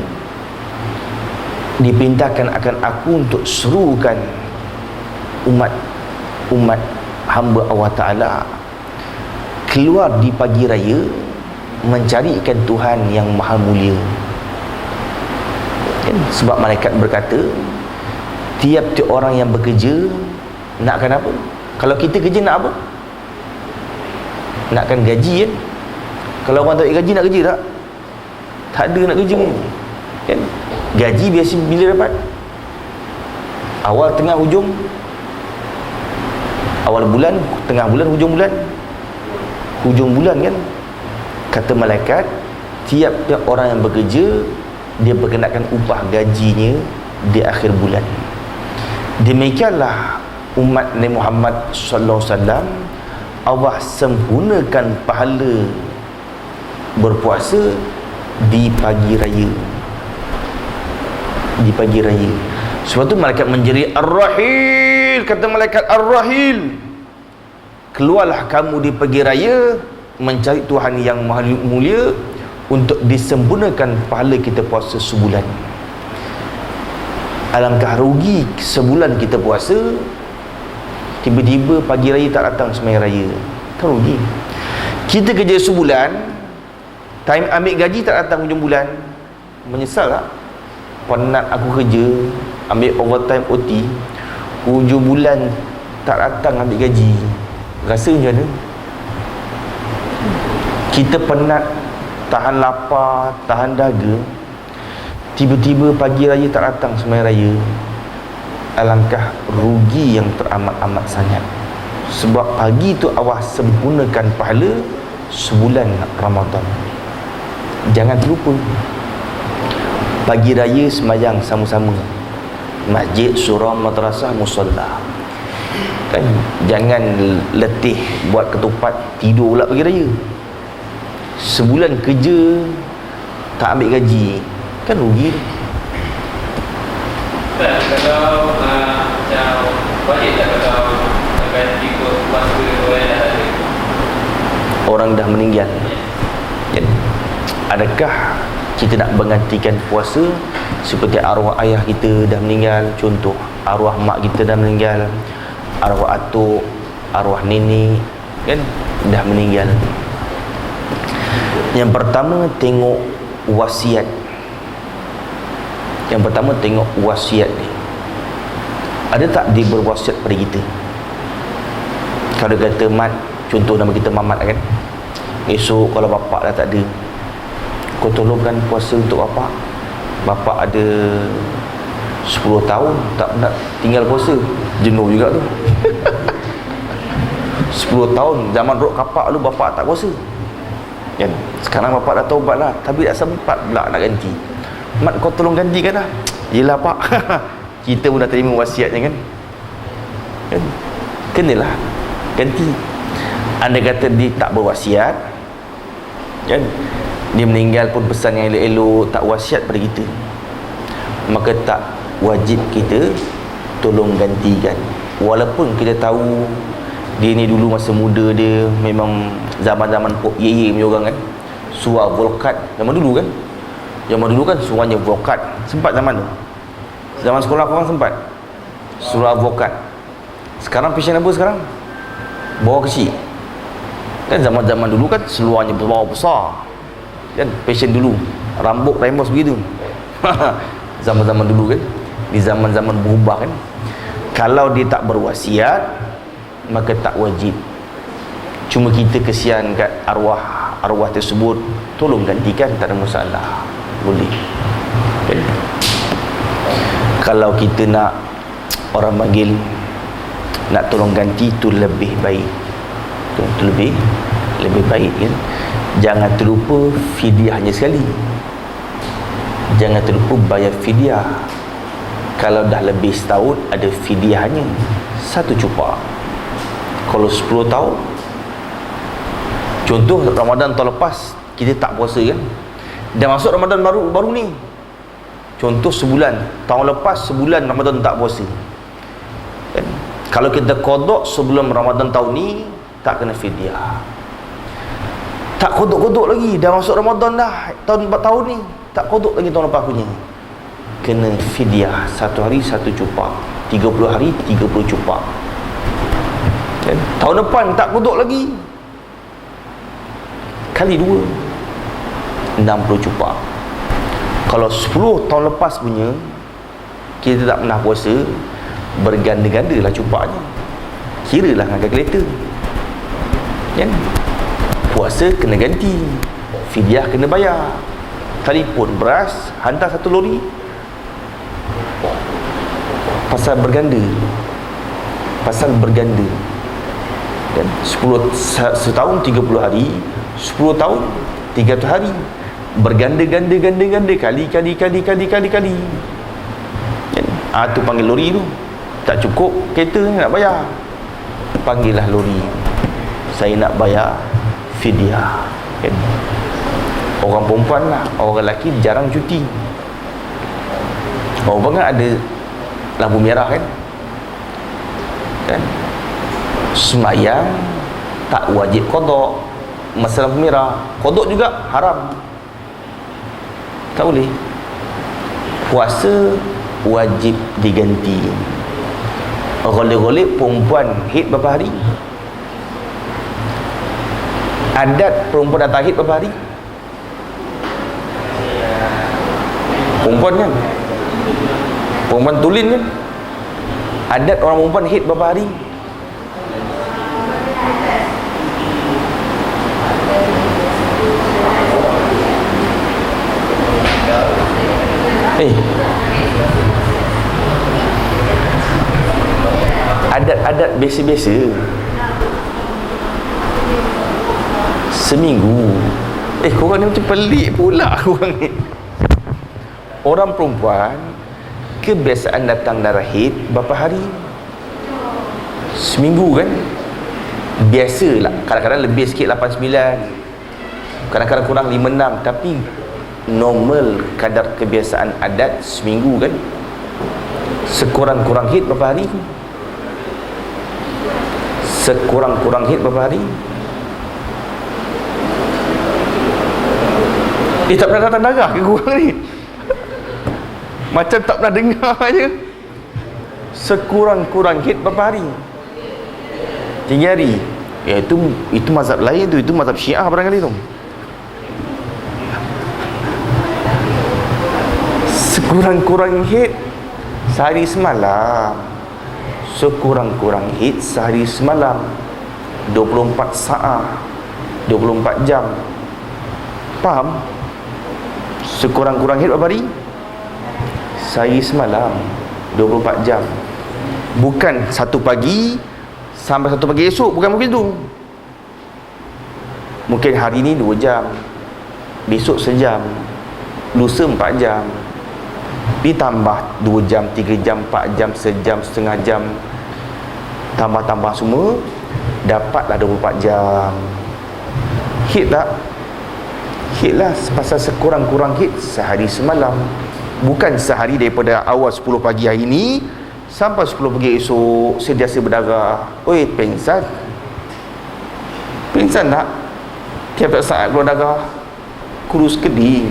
Speaker 1: diperintahkan akan aku untuk serukan umat hamba Allah Ta'ala keluar di pagi raya mencari ikan Tuhan yang maha mulia kan? Sebab malaikat berkata, tiap-tiap orang yang bekerja nakkan apa? Kalau kita kerja nak apa? Nakkan gaji kan? Kalau orang tak gaji, nak kerja tak? Tak ada nak kerja kan? Gaji biasa bila dapat? Awal, tengah, hujung. Awal bulan, tengah bulan, hujung bulan. Hujung bulan kan? Kata malaikat, tiap-tiap orang yang bekerja, dia berkenakan upah gajinya di akhir bulan. Demikianlah umat Nabi Muhammad sallallahu alaihi wasallam, Allah sempurnakan pahala berpuasa di pagi raya. di pagi raya. Sebab tu malaikat menjerit, Ar-Rahil, kata malaikat Ar-Rahil, keluarlah kamu di pagi raya mencari Tuhan yang maha mulia untuk disempurnakan pahala kita puasa sebulan. Alangkah rugi sebulan kita puasa, tiba-tiba pagi raya tak datang sembahyang raya, kan rugi. Kita kerja sebulan, time ambil gaji tak datang hujung bulan, menyesal tak? Penat aku kerja, ambil overtime OT, hujung bulan tak datang ambil gaji, rasa macam mana? Kita penat, tahan lapar, tahan dahaga, tiba-tiba pagi raya tak datang sembahyang raya. Alangkah rugi yang teramat-amat sangat. Sebab pagi tu Allah sempurnakan pahala sebulan Ramadan. Jangan terlupa, pagi raya sembahyang sama-sama, masjid, surau, madrasah, musalla, kan? Jangan letih buat ketupat, tidur pula pagi raya. Sebulan kerja tak ambil gaji, kan rugi.
Speaker 2: Kalau macam wajib tak kalau ganti puasa orang yang dah ada,
Speaker 1: orang dah meninggal, kan? Adakah kita nak menggantikan puasa seperti arwah ayah kita dah meninggal, contoh arwah mak kita dah meninggal, arwah atuk, arwah nenek, kan, dah meninggal. Yang pertama, tengok wasiat. Yang pertama, tengok wasiat ni, ada tak dia berwasiat pada kita? Kalau dia kata Mat, contoh nama kita Mamat, kan, esok kalau bapak dah tak ada, kau tolongkan puasa untuk bapak. Bapak ada 10 tahun tak nak tinggal puasa, jenuh juga tu. 10 tahun zaman rok kapak lu bapak tak puasa, kan? Sekarang bapak dah taubat lah, tapi tak sempat pula nak ganti. Mat, kau tolong gantikan lah. Yelah pak. Kita pun dah terima wasiatnya, kan? Kenalah ganti. Anda kata dia tak berwasiat, kan, dia meninggal pun pesan yang elok-elok, tak wasiat pada kita, maka tak wajib kita tolong gantikan. Walaupun kita tahu dia ni dulu masa muda dia memang zaman-zaman Pok Yeye punya orang, kan, surah volkat zaman dulu, kan. Zaman dulu kan surahnya volkat, sempat zaman tu, zaman sekolah korang sempat surah volkat. Sekarang passion apa sekarang? Bawah kecil, kan. Zaman-zaman dulu kan seluarnya bawah besar, kan. Passion dulu rambut rembos begitu. Zaman-zaman dulu, kan. Di zaman-zaman berubah, kan. Kalau dia tak berwasiat, maka tak wajib. Cuma kita kesian kat arwah tersebut, tolong gantikan, tak ada masalah, boleh, kan. Kalau kita nak, orang panggil, nak tolong ganti, tu lebih baik, itu lebih baik, kan. Jangan terlupa fidyahnya sekali. Jangan terlupa bayar fidyah. Kalau dah lebih setahun, ada fidyahnya, 1 cupak. Kalau 10 tahun, contoh Ramadan tahun lepas kita tak puasa, kan, dah masuk Ramadan baru ni, contoh sebulan, tahun lepas sebulan Ramadan tak puasa, kan. Kalau kita qada sebelum Ramadan tahun ni, tak kena fidyah. Tak kodok-kodok lagi, dah masuk Ramadan dah tahun ni, tak kodok lagi tahun lepas punya, kena fidyah. 1 hari 1 cupak, 30 hari 30 cupak, kan? Tahun depan tak kodok lagi, kali 2, 60 cupak. Kalau 10 tahun lepas punya kita tak pernah puasa, berganda-ganda lah cupaknya, kira lah dengan kalkulator, kan. Puasa kena ganti, fidyah kena bayar. Telefon beras hantar 1 lori, pasal berganda, kan. 10 setahun 30 hari, 10 tahun 300 hari, berganda-ganda kali, kan. Tu panggil lori tu. Tak cukup kereta nak bayar, panggillah lori, saya nak bayar fidyah, kan. Orang perempuan lah, orang lelaki jarang cuti. Perempuan kan ada lampu merah kan, semayang tak wajib qada. Masa lampu merah qada juga haram, tak boleh. Puasa wajib diganti. Golek-golek perempuan haid berapa hari? Adat perempuan datang haid berapa hari? Perempuan kan, perempuan tulin kan, adat orang perempuan haid berapa hari? Adat-adat biasa-biasa seminggu. Korang ni macam pelik pula korang ni. Orang perempuan kebiasaan datang darah haid berapa hari? Seminggu kan. Biasalah, kadang-kadang lebih sikit 8-9, kadang-kadang kurang 5-6, tapi normal kadar kebiasaan adat seminggu kan. Sekurang-kurang haid berapa hari? Sekurang-kurang haid berapa hari? Tak pernah datang darah ke korang ni? Macam tak pernah dengar je. Sekurang-kurang haid berapa hari? 3 hari. Itu mazhab lain tu, itu mazhab Syiah barangkali tu. Sekurang-kurang haid sehari semalam. Sekurang-kurang haid sehari semalam, 24 saat, 24 jam. Faham? Sekurang-kurang haid berapa hari? Sehari semalam, 24 jam. Bukan satu pagi sampai satu pagi esok, bukan mungkin tu. Mungkin hari ni 2 jam, besok sejam, lusa 4 jam, ditambah 2 jam, 3 jam, 4 jam, sejam, setengah jam, tambah-tambah semua, dapatlah 24 jam. Hit tak? Hit lah. Pasal sekurang-kurang hit sehari semalam, bukan sehari daripada awal 10 pagi hari ni sampai 10 pagi esok sentiasa berdarah. Oi, pengsan tak? Tiap-tiap saat keluar darah, kurus keding,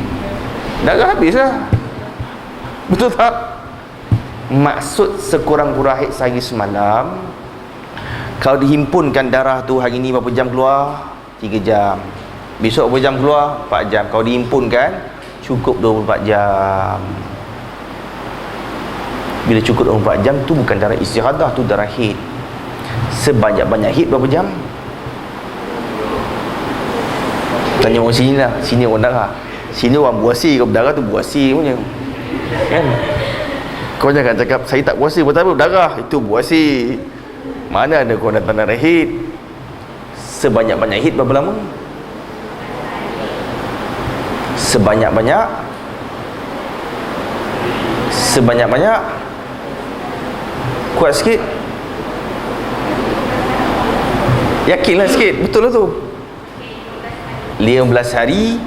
Speaker 1: darah habis lah. Betul tak? Maksud sekurang-kurang haid sehari semalam, kalau dihimpunkan darah tu hari ni berapa jam keluar? 3 jam. Besok berapa jam keluar? 4 jam. Kalau dihimpunkan cukup 24 jam. Bila cukup 24 jam tu bukan darah istihadah, tu darah haid. Sebanyak-banyak haid berapa jam? Tanya orang sini lah. Sini orang darah, sini orang buasi. Kau berdarah tu buasi punya kan. Kau jangan cakap saya tak puasa, betul berdarah, itu buasi. Mana ada kau datang darah haid? Sebanyak-banyak haid berapa lama? Sebanyak-banyak kuat sikit, yakinlah sikit, betul lah tu. 15 hari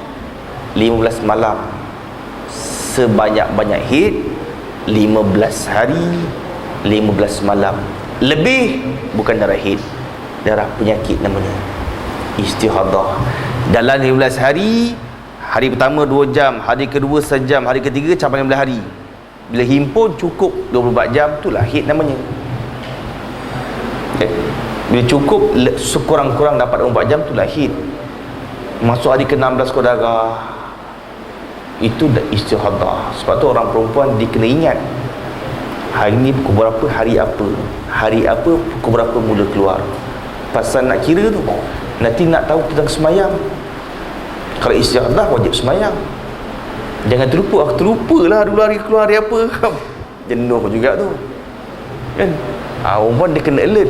Speaker 1: 15 malam. Sebanyak-banyak haid 15 hari 15 malam. Lebih bukan darah haid, darah penyakit namanya, istihadah. Dalam 15 hari, hari pertama 2 jam, hari kedua sejam, hari ketiga capai 15 hari. Bila himpun cukup 24 jam, itulah haid namanya. Bila cukup sekurang-kurang dapat 24 jam, itulah haid. Masuk hari ke-16 kau darah, itu dah istihadah. Sebab tu orang perempuan dikena ingat, hari ni pukul berapa, hari apa, pukul berapa mula keluar. Pasal nak kira tu, nanti nak tahu tentang semayang. Kalau istihadah wajib semayang. Jangan terlupa lah dulu hari keluar hari apa. Jenuh juga tu kan. Perempuan dia kena alert.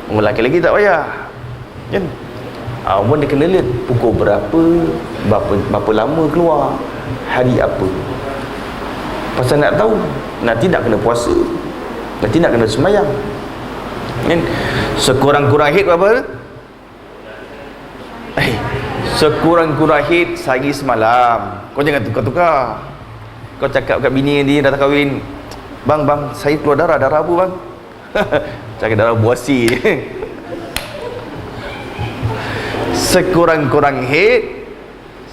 Speaker 1: Orang lelaki tak payah kan. Perempuan dia kena alert, pukul berapa lama keluar, hari apa. Pasal nak tahu, nanti nak kena puasa, nanti nak kena semayang kan. Sekurang-kurang haid berapa? Sekurang-kurang haid sehari semalam. Kau jangan tukar-tukar. Kau cakap kat bini dia dah kahwin, bang, saya keluar darah apa bang? Cakap darah buasi. Sekurang-kurang haid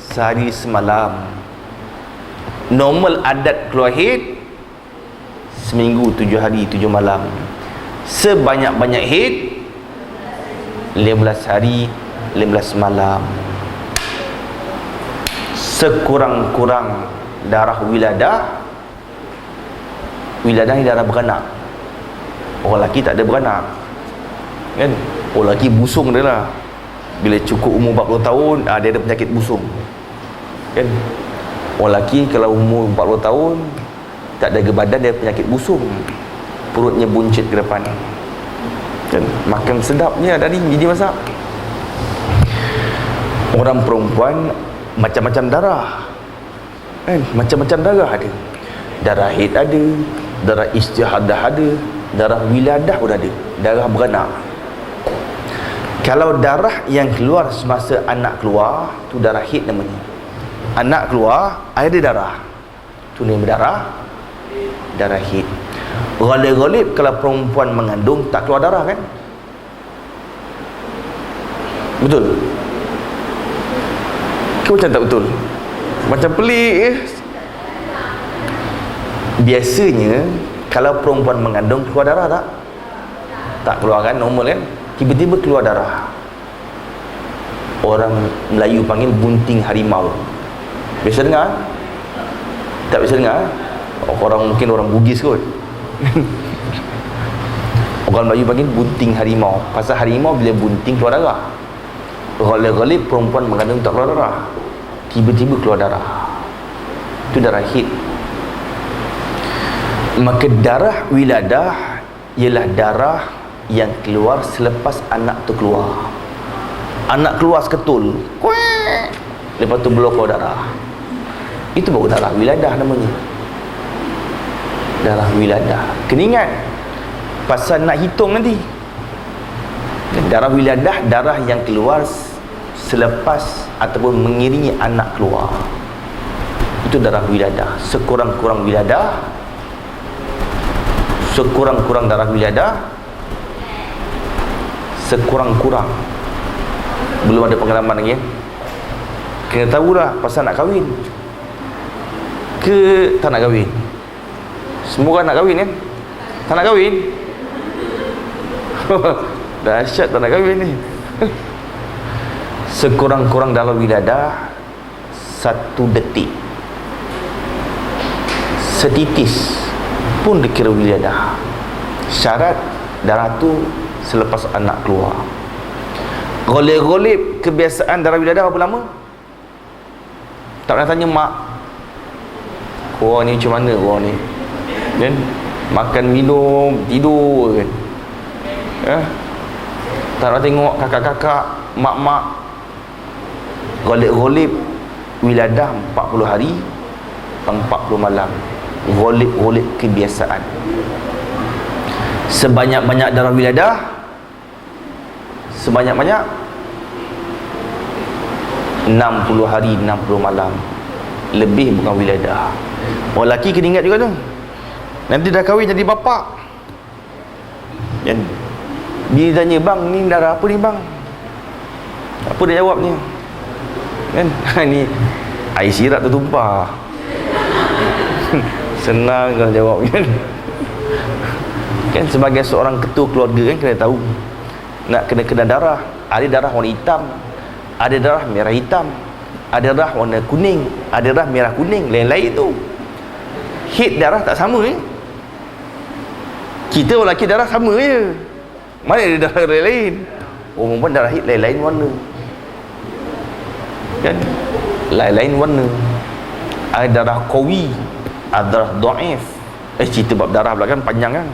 Speaker 1: sehari semalam. Normal adat keluar haid seminggu 7 hari 7 malam. Sebanyak-banyak haid 15 hari 15 malam. Sekurang-kurang darah wiladah ni darah beranak. Orang lelaki tak ada beranak kan. Orang lelaki busung dia lah. Bila cukup umur 40 tahun dia ada penyakit busung kan. Orang lelaki kalau umur 40 tahun tak ada badan, dia penyakit busung, perutnya buncit ke depan kan. Makan sedapnya dari bini masak. Orang perempuan macam-macam darah kan, macam-macam darah ada. Darah haid ada, darah istihadah ada, darah wiladah pun ada, darah beranak. Kalau darah yang keluar semasa anak keluar tu darah haid namanya. Anak keluar ada darah tu nama darah haid. Ghalib-ghalib kalau perempuan mengandung tak keluar darah kan, betul ke macam tak betul? Macam pelik Biasanya kalau perempuan mengandung keluar darah tak keluar kan, normal kan. Tiba-tiba keluar darah, orang Melayu panggil bunting harimau. Biasa dengar? Tak biasa dengar? Mungkin orang Bugis kot. Orang Melayu panggil bunting harimau. Pasal harimau bila bunting keluar darah. Ghalib-ghalib perempuan mengandung tak keluar darah, tiba-tiba keluar darah, itu darah haid. Maka darah wiladah ialah darah yang keluar selepas anak tu keluar. Anak keluar seketul, lepas tu belum keluar darah, itu baru darah wiladah namanya. Darah wiladah. Kena ingat pasal nak hitung nanti. Darah wiladah darah yang keluar selepas ataupun mengiringi anak keluar, itu darah wiladah. Sekurang-kurang wiladah, sekurang-kurang darah wiladah, sekurang-kurang belum ada pengalaman lagi kena tahulah pasal nak kahwin ke tak nak kahwin. Semua orang nak kahwin kan? Tak nak kahwin. Dahsyat tak nak kahwin ni. Sekurang-kurang dalam wiladah 1 detik, setitis pun dikira wiladah. Syarat darah tu selepas anak keluar. Ghalib-ghalib kebiasaan darah wiladah berapa lama? Tak pernah tanya mak, korang ni macam mana korang ni kan? Makan, minum, tidur kan? Tak nak tengok kakak-kakak, mak-mak. Ghalib-ghalib wiladah 40 hari 40 malam. Ghalib-ghalib kebiasaan. Sebanyak-banyak darah wiladah, sebanyak-banyak 60 hari 60 malam. Lebih bukan wiladah. Orang lelaki kena ingat juga tu, nanti dah kahwin jadi bapa kan. Dia tanya, bang ni darah apa ni bang? Apa dia jawab ni kan? Ni air sirap tertumpah. Senang kalau jawab kan. Kan sebagai seorang ketua keluarga kan kena tahu, nak kena darah. Ada darah warna hitam, ada darah merah hitam, ada darah warna kuning, ada darah merah kuning, lain-lain tu. Haid darah tak sama ni. Kita orang lelaki darah sama je, mana ada darah lain-lain. Orang perempuan darah haid lain-lain warna kan, lain-lain warna. Ada darah qawi, ada darah dhaif. Cerita bab darah belakang panjang kan.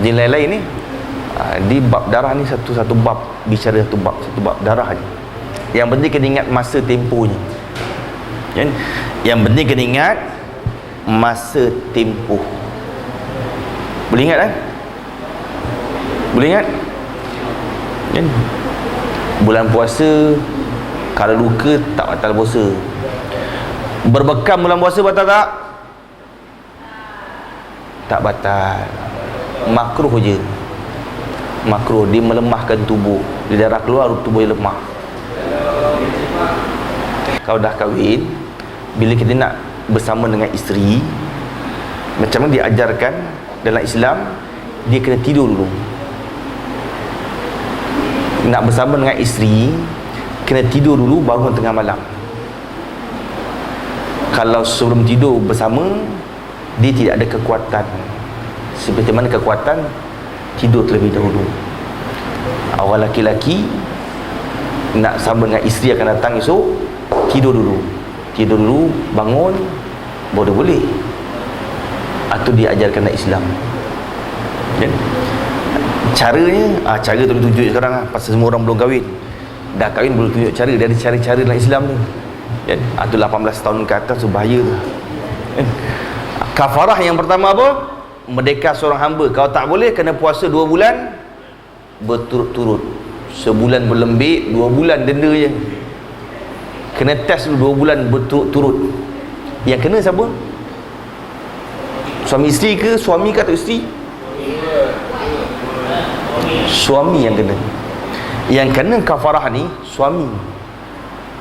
Speaker 1: Jadi lain-lain ni. Di bab darah ni satu bab, bicara satu bab darah ni. Yang penting kena ingat masa tempohnya kan? Yang penting kena ingat masa tempoh. Boleh ingat kan? Boleh ingat kan? Bulan puasa kalau luka tak batal puasa. Berbekam bulan puasa batal tak? Tak batal. Makruh je. Makruh, dia melemahkan tubuh. Dia darah keluar, tubuh dia lemah. Kalau dah kahwin, bila kita nak bersama dengan isteri, macam mana diajarkan dalam Islam, dia kena tidur dulu. Nak bersama dengan isteri, kena tidur dulu, bangun tengah malam. Kalau sebelum tidur bersama, dia tidak ada kekuatan. Seperti mana kekuatan tidur terlebih dahulu. Awal laki-laki nak sama dengan isteri akan datang esok, tidur dulu, bangun, baru boleh. Atau diajarkan dalam Islam. Ya? Caranya, cara tu tunjuk sekarang pasal semua orang belum kahwin. Dah kahwin belum tunjuk cara. Dia ada cara-cara dalam Islam tu. Ya? Atau 18 tahun ke atas tu bahaya tu. Ya? Kafarah yang pertama apa? Merdeka seorang hamba. Kalau tak boleh, kena puasa 2 bulan berturut-turut. Sebulan berlembik, 2 bulan denda je. Kena test dulu 2 bulan berturut-turut. Yang kena siapa? Suami isteri ke? Suami ke atau isteri? Suami yang kena. Yang kena kafarah ni suami.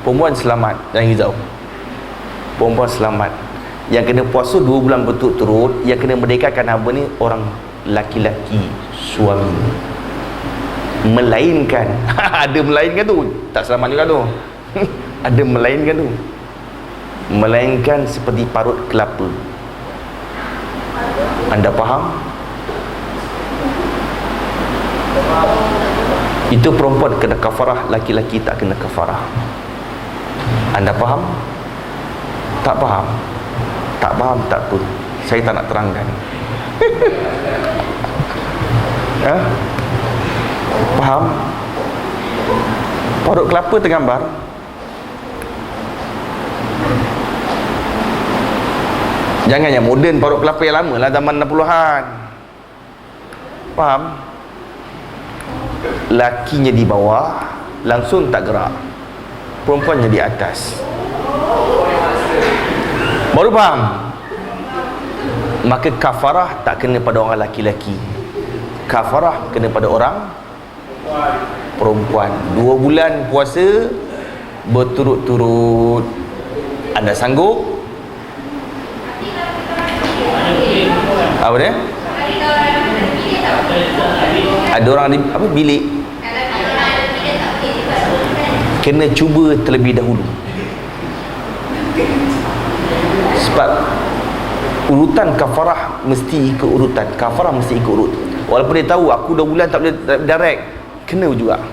Speaker 1: Perempuan selamat, jangan risau. Perempuan selamat. Yang kena puasa 2 bulan berturut-turut. Yang kena merdekakan hamba ni orang laki-laki, suami. Melainkan ada melainkan tu, tak selamat juga tu. Ada melainkan tu. Melainkan seperti parut kelapa. Anda faham? Itu perempuan kena kafarah, laki-laki tak kena kafarah. Anda faham? Tak faham? Tak faham tak apa. Saya tak nak terangkan. Ha? Faham? Parut kelapa tergambar. Jangan yang moden, parut kelapa yang lama lah, zaman 60-an. Faham? Lakinya di bawah, langsung tak gerak. Perempuannya di atas. Baru faham? Maka kafarah tak kena pada orang laki-laki. Kafarah kena pada orang perempuan. 2 bulan puasa berturut-turut. Anda sanggup? Apa dia? Ada orang di apa bilik. Kena cuba terlebih dahulu. Sebab urutan kafarah mesti ikut urutan. Kafarah mesti ikut urut. Walaupun dia tahu aku 2 bulan tak boleh direct, kena juga.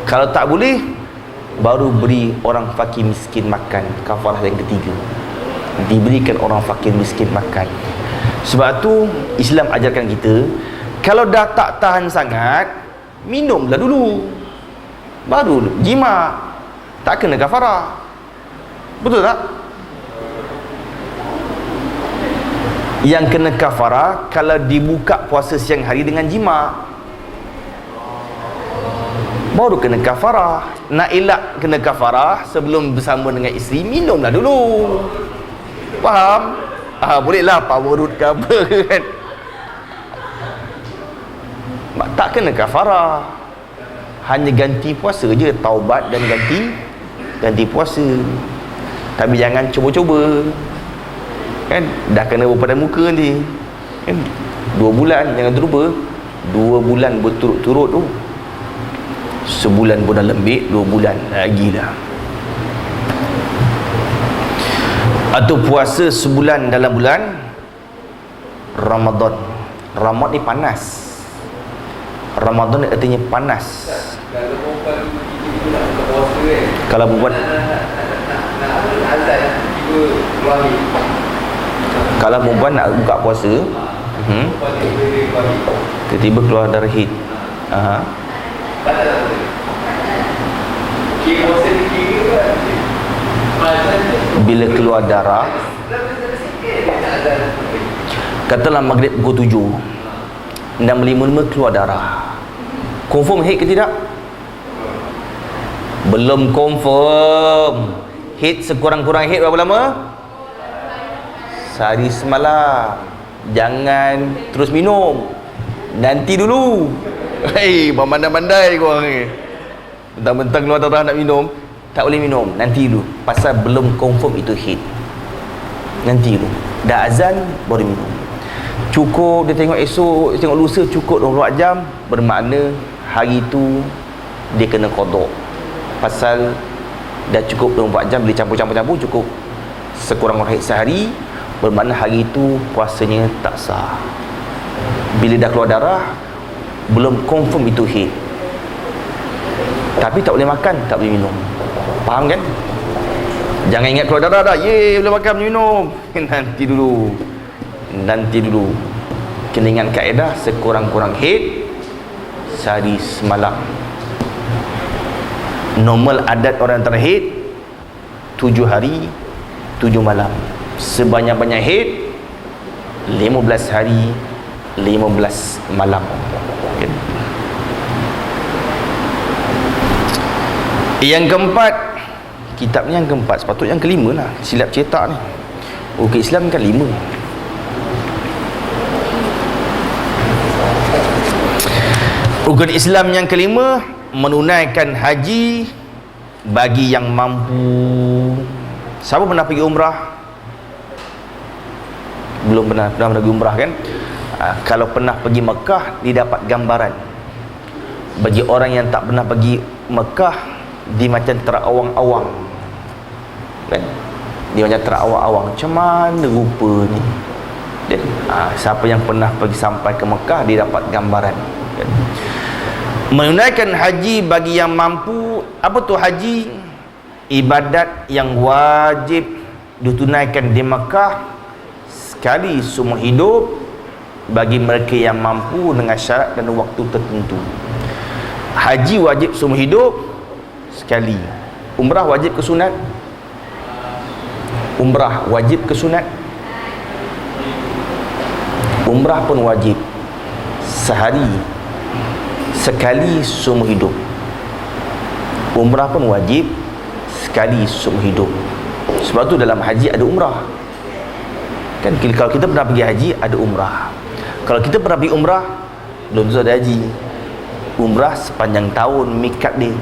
Speaker 1: Kalau tak boleh, baru beri orang fakir miskin makan. Kafarah yang ketiga, diberikan orang fakir miskin makan. Sebab tu Islam ajarkan kita, kalau dah tak tahan sangat, minumlah dulu, baru jima. Tak kena kafarah. Betul tak? Yang kena kafarah kalau dibuka puasa siang hari dengan jima, baru kena kafarah. Nak elak kena kafarah sebelum bersama dengan isteri, minumlah dulu. Faham? Bolehlah power root ke apa kan. Tak kena kafarah. Hanya ganti puasa je, taubat dan ganti puasa. Tapi jangan cuba-cuba. Kan dah kena pada muka nanti. Kan 2 bulan, jangan terlupa 2 bulan berturut-turut tu. Sebulan pun dah lembik, 2 bulan lagi dah. Atau puasa sebulan dalam bulan Ramadan. Ramadan ni panas. Ramadan ni artinya panas. Kalau buat kalau perempuan nak buka puasa, tiba-tiba keluar darah haid. Bila keluar darah, katalah maghrib pukul 7, 6.55 keluar darah, confirm haid ke tidak? Belum confirm. Haid sekurang-kurang haid berapa lama? Sehari semalam. Jangan terus minum, nanti dulu. Hei, pandai-pandai korang ni. Bentang-bentang keluar darah nak minum, tak boleh minum, nanti dulu. Pasal belum confirm itu haid. Nanti dulu. Dah azan baru minum. Cukup dia tengok esok, tengok lusa cukup 24 jam, bermakna hari tu dia kena qada. Pasal dah cukup 24 jam, boleh campur-campur cukup sekurang-kurang haid sehari, bermakna hari itu puasanya tak sah. Bila dah keluar darah, belum confirm itu haid, tapi tak boleh makan, tak boleh minum. Faham kan? Jangan ingat keluar darah dah, ye boleh makan, boleh minum. Nanti dulu. Kena ingat kaedah sekurang-kurang haid sehari semalam. Normal adat orang terhaid 7 hari 7 malam. Sebanyak-banyak haid 15 hari 15 malam. Okay. Yang keempat, kitab ni yang keempat, sepatutnya yang kelima lah, silap cetak ni. Okey, Islam kan 5. Rukun Islam yang kelima, menunaikan haji bagi yang mampu. Siapa pernah pergi umrah? Belum pernah pergi umrah kan? Kalau pernah pergi Mekah, dia dapat gambaran. Bagi orang yang tak pernah pergi Mekah, dia macam terawang-awang kan? Dia macam terawang-awang, macam mana rupa ni. Jadi, siapa yang pernah pergi sampai ke Mekah, dia dapat gambaran kan? Menunaikan haji bagi yang mampu. Apa tu haji? Ibadat yang wajib ditunaikan di Mekah sekali seumur hidup bagi mereka yang mampu dengan syarat dan waktu tertentu. Haji wajib seumur hidup sekali. Umrah wajib ke sunat? Umrah wajib ke sunat? Umrah pun wajib sehari sekali seumur hidup. Umrah pun wajib sekali seumur hidup. Sebab tu dalam haji ada umrah kan. Kalau kita pernah pergi haji, ada umrah. Kalau kita pernah pergi umrah, belum tentu ada haji. Umrah sepanjang tahun mikat dia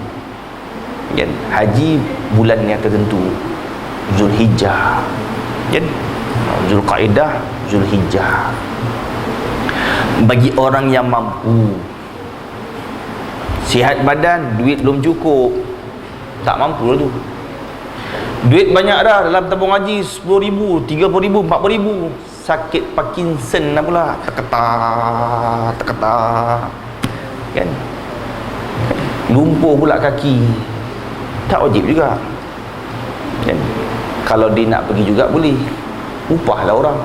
Speaker 1: kan. Haji bulan yang tertentu, Zulhijjah kan, Zulqaidah, Zulhijjah. Bagi orang yang mampu, sihat badan, duit belum cukup, tak mampu lah tu. Duit banyak dah dalam tabung haji, 10,000, 30,000, 40,000, sakit Parkinson lah pula, terketak kan, lumpuh pula kaki, tak wajib juga kan. Kalau dia nak pergi juga boleh, upahlah orang,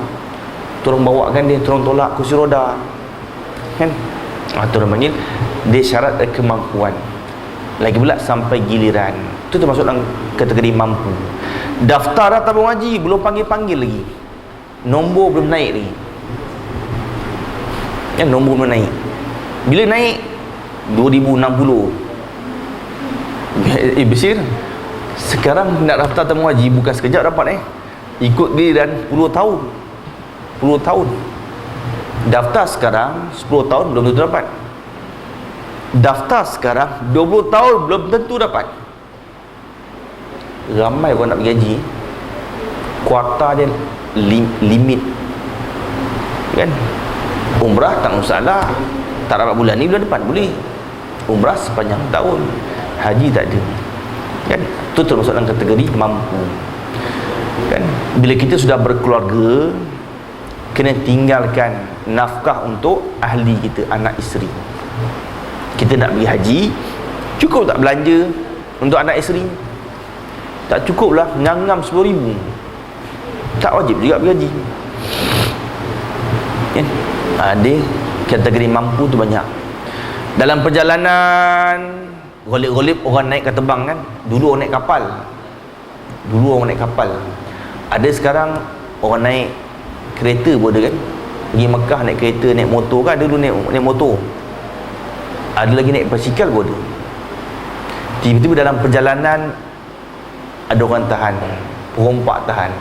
Speaker 1: tolong bawakan dia, tolong tolak kursi roda kan. Itu orang panggil dia syarat kemampuan. Lagi pula sampai giliran, itu termasuk dalam kategori mampu. Daftar dah tabung haji, belum panggil-panggil lagi, nombor belum naik lagi kan, nombor belum naik. Bila naik 2060, besar. Sekarang nak daftar tabung haji bukan sekejap dapat ikut giliran 10 tahun. 10 tahun daftar sekarang, 10 tahun belum tentu dapat. Daftar sekarang 20 tahun belum tentu dapat. Ramai orang nak pergi haji, kuarta dia limit kan. Umrah tak masalah, tak dapat bulan ni, bulan depan boleh. Umrah sepanjang tahun, haji tak ada kan. Itu termasuk dalam kategori mampu kan. Bila kita sudah berkeluarga, kena tinggalkan nafkah untuk ahli kita, anak isteri. Kita nak pergi haji, cukup tak belanja untuk anak isteri? Tak cukup lah, ngangam 10,000, tak wajib juga pergi haji kan? Ada kategori mampu tu banyak. Dalam perjalanan, golip-golip orang naik kapal terbang kan. Dulu orang naik kapal, ada sekarang orang naik kereta pun ada kan. Pergi Mekah naik kereta, naik motor kan. Dulu naik motor, ada lagi naik basikal pun ada. Tiba-tiba dalam perjalanan ada orang tahan, perompak tahan,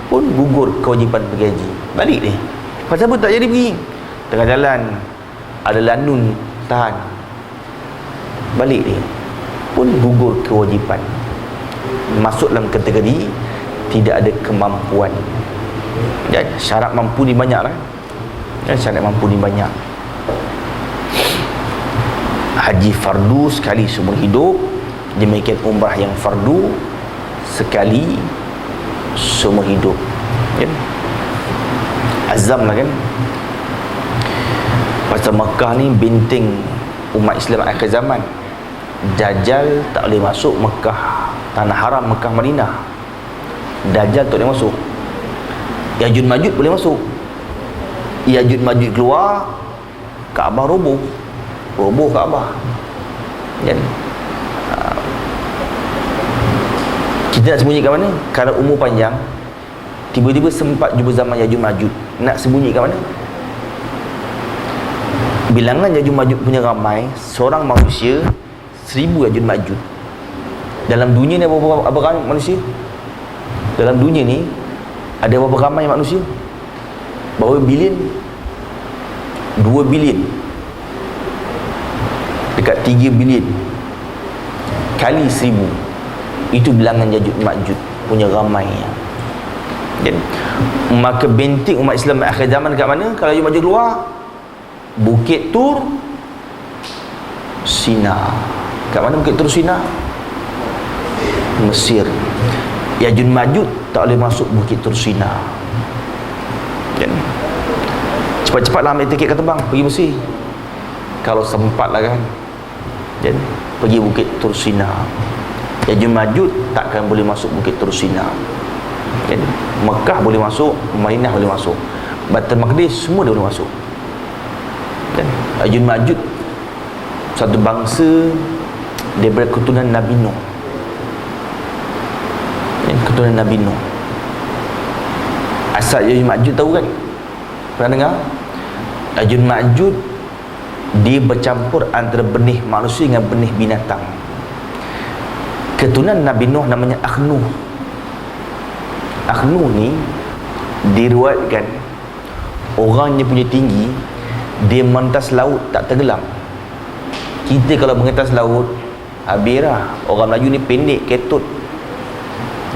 Speaker 1: pun gugur kewajipan pergi haji. Balik dia. Pasal apa tak jadi pergi? Tengah jalan ada lanun tahan, balik dia, pun gugur kewajipan. Masuk dalam kategori tidak ada kemampuan. Ya, syarat mampu ni banyak lah. Ya, syarat mampu ni banyak. Haji fardu sekali seumur hidup, demikian umrah yang fardu sekali seumur hidup. Kan? Azam lah kan. Pasal Mekah ni benteng umat Islam akhir zaman. Dajjal tak boleh masuk Mekah, tanah haram Mekah Madinah. Dajjal tak boleh masuk. Ya'juj Ma'juj boleh masuk. Ya'juj Ma'juj keluar, Kaabah roboh Kaabah. Kan? Kita nak sembunyi kat mana? Kalau umur panjang, tiba-tiba sempat jumpa zaman Ya'juj Ma'juj, nak sembunyi kat mana? Bilangan Ya'juj Ma'juj punya ramai, seorang manusia 1000 Ya'juj Ma'juj. Dalam dunia ni berapa ramai manusia? Dalam dunia ni ada berapa ramai manusia? Berapa bilion? 2 bilion. Dekat 3 bilion kali 1000. Itu bilangan Ya'juj Ma'juj punya ramainya. Dan maka benteng umat Islam akhir zaman kat mana? Kalau Ya'juj Ma'juj keluar, Bukit Tur Sina. Kat mana Bukit Tur Sina? Mesir. Ya'juj Ma'juj tak boleh masuk Bukit Tur Sina. Kan? Cepat-cepatlah ambil tiket kat terbang pergi Mesir. Kalau sempat lah kan. Dan pergi Bukit Tur Sina. Ya'juj Ma'juj takkan boleh masuk Bukit Tur Sina. Kan? Mekah boleh masuk, Madinah boleh masuk, Baitul Maqdis semua dia boleh masuk. Kan? Ya'juj Ma'juj satu bangsa daripada keturunan Nabi Nuh. Keturunan Nabi Nuh. Asal Ya'juj Ma'juj tahu kan? Pernah dengar? Ya'juj Ma'juj dia bercampur antara benih manusia dengan benih binatang. Keturunan Nabi Nuh namanya Akhnuh. Akhnuh ni diriwayatkan orangnya punya tinggi, dia mentas laut tak tenggelam. Kita kalau mengetas laut habis lah. Orang Melayu ni pendek, ketut.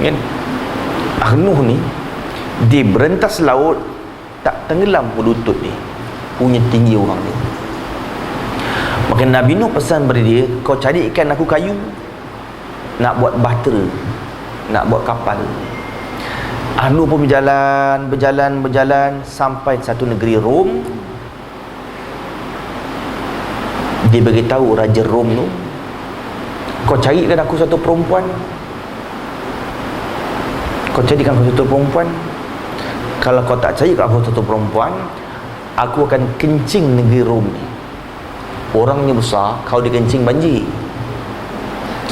Speaker 1: Kan? Akhnuh ni dia berentas laut tak tenggelam pun lutut dia. Punya tinggi orang ni. Maka Nabi Nuh pesan pada dia, kau carikan aku kayu nak buat bahtera, nak buat kapal. Akhnuh pun berjalan sampai satu negeri Rom. Dia beritahu Raja Rom tu, kau carikan aku satu perempuan. Kau carikan aku satu perempuan. Kalau kau tak carikan aku satu perempuan, aku akan kencing negeri Rom ni. Orangnya besar, kau dia kencing banjir.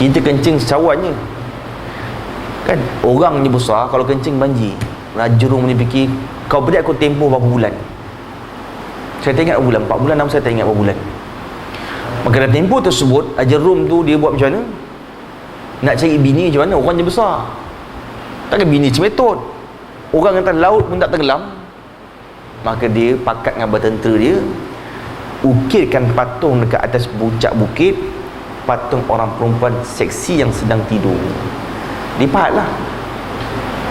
Speaker 1: Kita kencing secawannya. Kan? Orangnya besar, kalau kencing banjir. Raja Rom ni fikir, kau beri aku tempoh berapa bulan? Saya tak ingat berapa bulan, 4 bulan, 6 saya tak ingat berapa bulan. Maka dalam tempoh tersebut, Raja Rom tu dia buat macam mana? Nak cari bini macam mana? Orangnya besar. Takkan bini cemetot. Orang atas laut pun tak tenggelam. Maka dia pakat dengan bertentera dia, ukirkan patung dekat atas puncak bukit, patung orang perempuan seksi yang sedang tidur. Dipahat lah.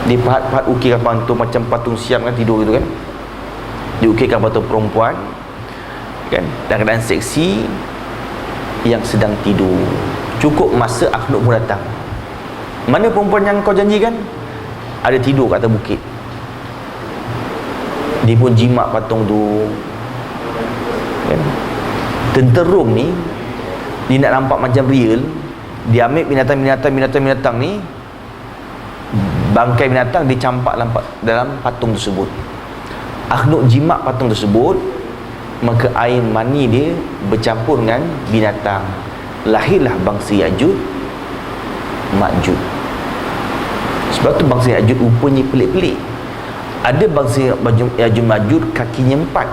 Speaker 1: Dipahat ukirkan patung macam patung Siam kan, tidur gitu kan. Diukirkan patung perempuan kan, dalam keadaan seksi yang sedang tidur. Cukup masa Akhnuh pun datang. Mana perempuan yang kau janjikan? Ada tidur kat atas bukit. Dia pun jimat patung tu kan? Tentera Rom ni, dia nak nampak macam real, dia ambil binatang ni, bangkai binatang dicampak dalam patung tersebut. Akhnuh jimat patung tersebut, maka air mani dia bercampur dengan binatang. Lahirlah bangsa Ya'juj Ma'juj. Sebab tu bangsa Ya'juj rupanya pelik-pelik. Ada bangsa Ya'juj Ma'juj kakinya 4.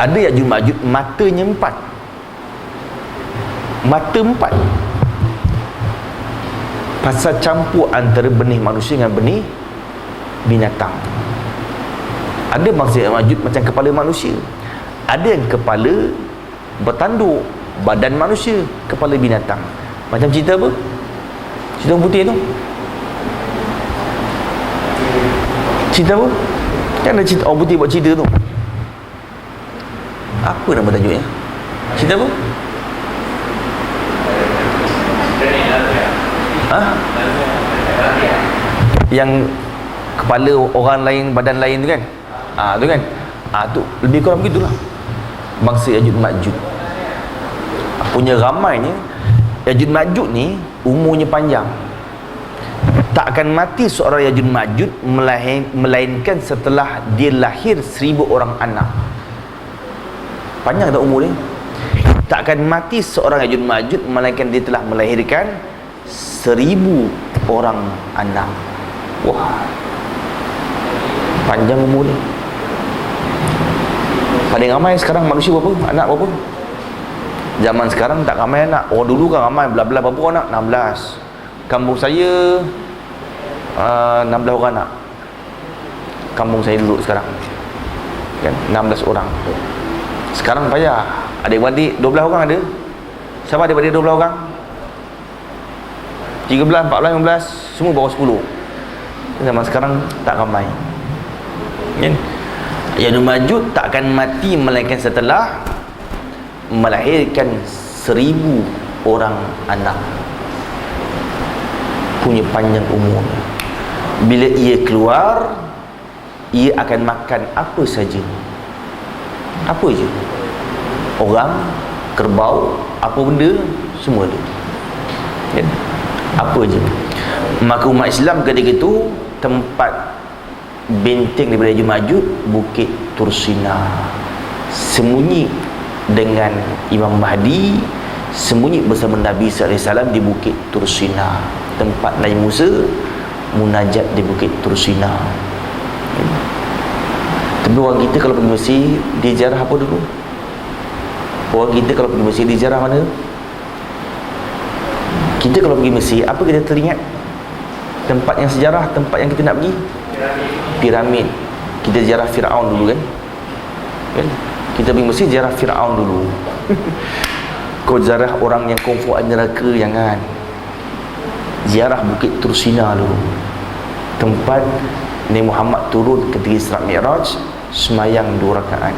Speaker 1: Ada Ya'juj Ma'juj matanya 4. Mata 4. pasal campur antara benih manusia dengan benih binatang. Ada bangsa yang wujud macam kepala manusia, ada yang kepala bertanduk, badan manusia, kepala binatang. Macam cerita apa? Cerita orang putih tu. Cerita apa? Kan ada cerita orang putih buat cerita tu. Apa nama tajuknya? Cerita apa? Ha? Yang kepala orang lain, badan lain tu kan? Tu kan? Tu lebih kurang begitulah. Bangsa Ya'juj Ma'juj. Punya ramainya. Ya'juj Ma'juj ni umurnya panjang. Tak akan mati seorang Ya'juj Ma'juj melainkan setelah dia lahir 1000 orang anak. Panjang tak umur ni? Tak akan mati seorang Ya'juj Ma'juj melainkan dia telah melahirkan 1000 orang anak. Wah, panjang umur ni. Paling ramai sekarang manusia berapa? Anak berapa? Zaman sekarang tak ramai anak. Orang dulu kan ramai, belah-belah berapa anak? 16. Kampung saya 16 orang anak. Kampung saya dulu sekarang kan 16 orang. Sekarang payah. Adik-beradik 12 orang ada. Siapa adik-beradik 12 orang? 13, 14, 15, semua bawah 10. Zaman sekarang tak ramai. Kan? Ya'juj Ma'juj tak akan mati melainkan setelah melahirkan 1000 orang anak. Punya panjang umurnya. Bila ia keluar, ia akan makan apa saja. Apa je? Orang, kerbau, apa benda, semua ada. Kan? Apa je. Maka umat Islam ketika itu tempat benteng daripada Ya'juj Ma'juj Bukit Tursina. Sembunyi dengan Imam Mahdi, sembunyi bersama Nabi SAW di Bukit Tursina, tempat Nabi Musa munajat di Bukit Tursina. Tapi orang kita kalau pergi Mesir, dia ziarah apa dulu? Orang kita kalau pergi Mesir, dia ziarah mana? Kita kalau pergi Mesir, apa kita teringat? Tempat yang sejarah, tempat yang kita nak pergi? Piramid. Kita ziarah Fir'aun dulu kan? Kita pergi Mesir, ziarah Fir'aun dulu. Kau ziarah orang yang kungfu neraka, jangan. Ziarah Bukit Tursina dulu, tempat Nabi Muhammad turun ketika Isra Mi'raj, semayang 2 rakaat.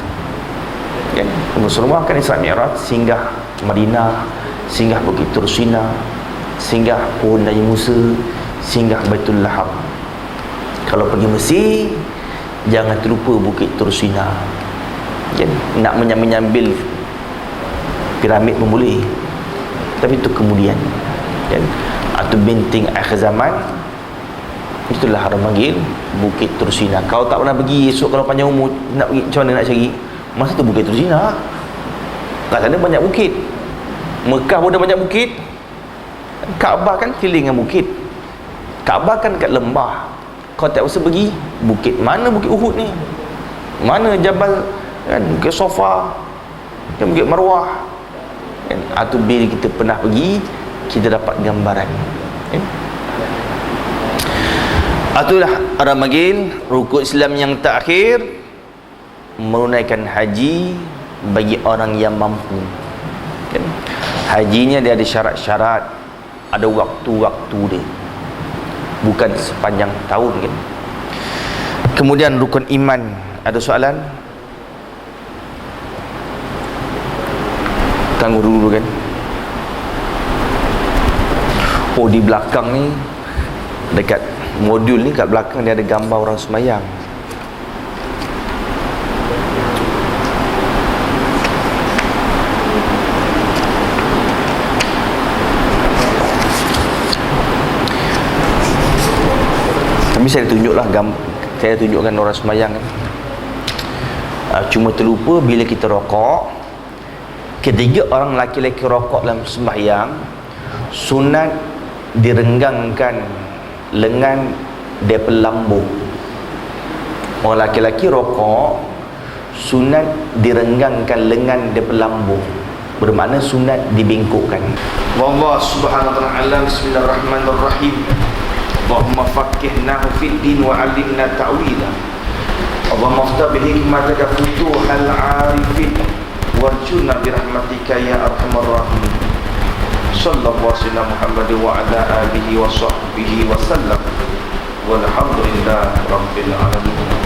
Speaker 1: Kan? Rasulullah kan Isra Mi'raj, singgah Madinah, singgah Bukit Tursina, singgah pohon Nabi Musa, singgah Baitul Lahab. Kalau pergi Mesir, jangan terlupa Bukit Tursina. Kan? Nak menyambil piramid pun boleh, tapi itu kemudian. Kan? Atau benteng akhir zaman, itulah haram panggil Bukit Tursina. Kau tak pernah pergi, esok kalau panjang umur nak pergi, macam mana nak cari? Masa tu Bukit Tursina. Kat sana banyak bukit. Mekah pun ada banyak bukit. Kaabah kan keliling dengan bukit. Kaabah kan kat lembah. Kau tak usah pergi bukit. Mana Bukit Uhud ni? Mana Jabal kan? Bukit Sofa kan, Bukit Marwah kan? Atau bila kita pernah pergi, kita dapat gambaran kan? Itulah orang panggil rukun Islam yang terakhir, menunaikan haji bagi orang yang mampu kan? Hajinya dia ada syarat-syarat, ada waktu-waktu dia, bukan sepanjang tahun kan? Kemudian rukun iman. Ada soalan? Tangguh dulu kan? Oh, di belakang ni, dekat modul ni, kat belakang dia ada gambar orang semayang. Tapi saya tunjukkan orang semayang kan. Cuma terlupa bila kita rokok, ketiga orang lelaki-lelaki rokok dalam sembahyang, sunat direnggangkan lengan daripada lambung. Orang lelaki-lelaki rokok, sunat direnggangkan lengan daripada lambung. bermakna sunat dibengkokkan. Wallahu subhanahu wa ta'ala. Bismillahirrahmanirrahim. Allahumma faqqihnahu fid din wa 'allimna ta'wila. Allahumma aftah bi hikmatika futuhal 'arifin warjuna bi rahmatika ya arhamar rahimin. Sallallahu alaihi wasallam Muhammad wa ala alihi wa sahbihi wa sallam. Walhamdulillahi rabbil alamin.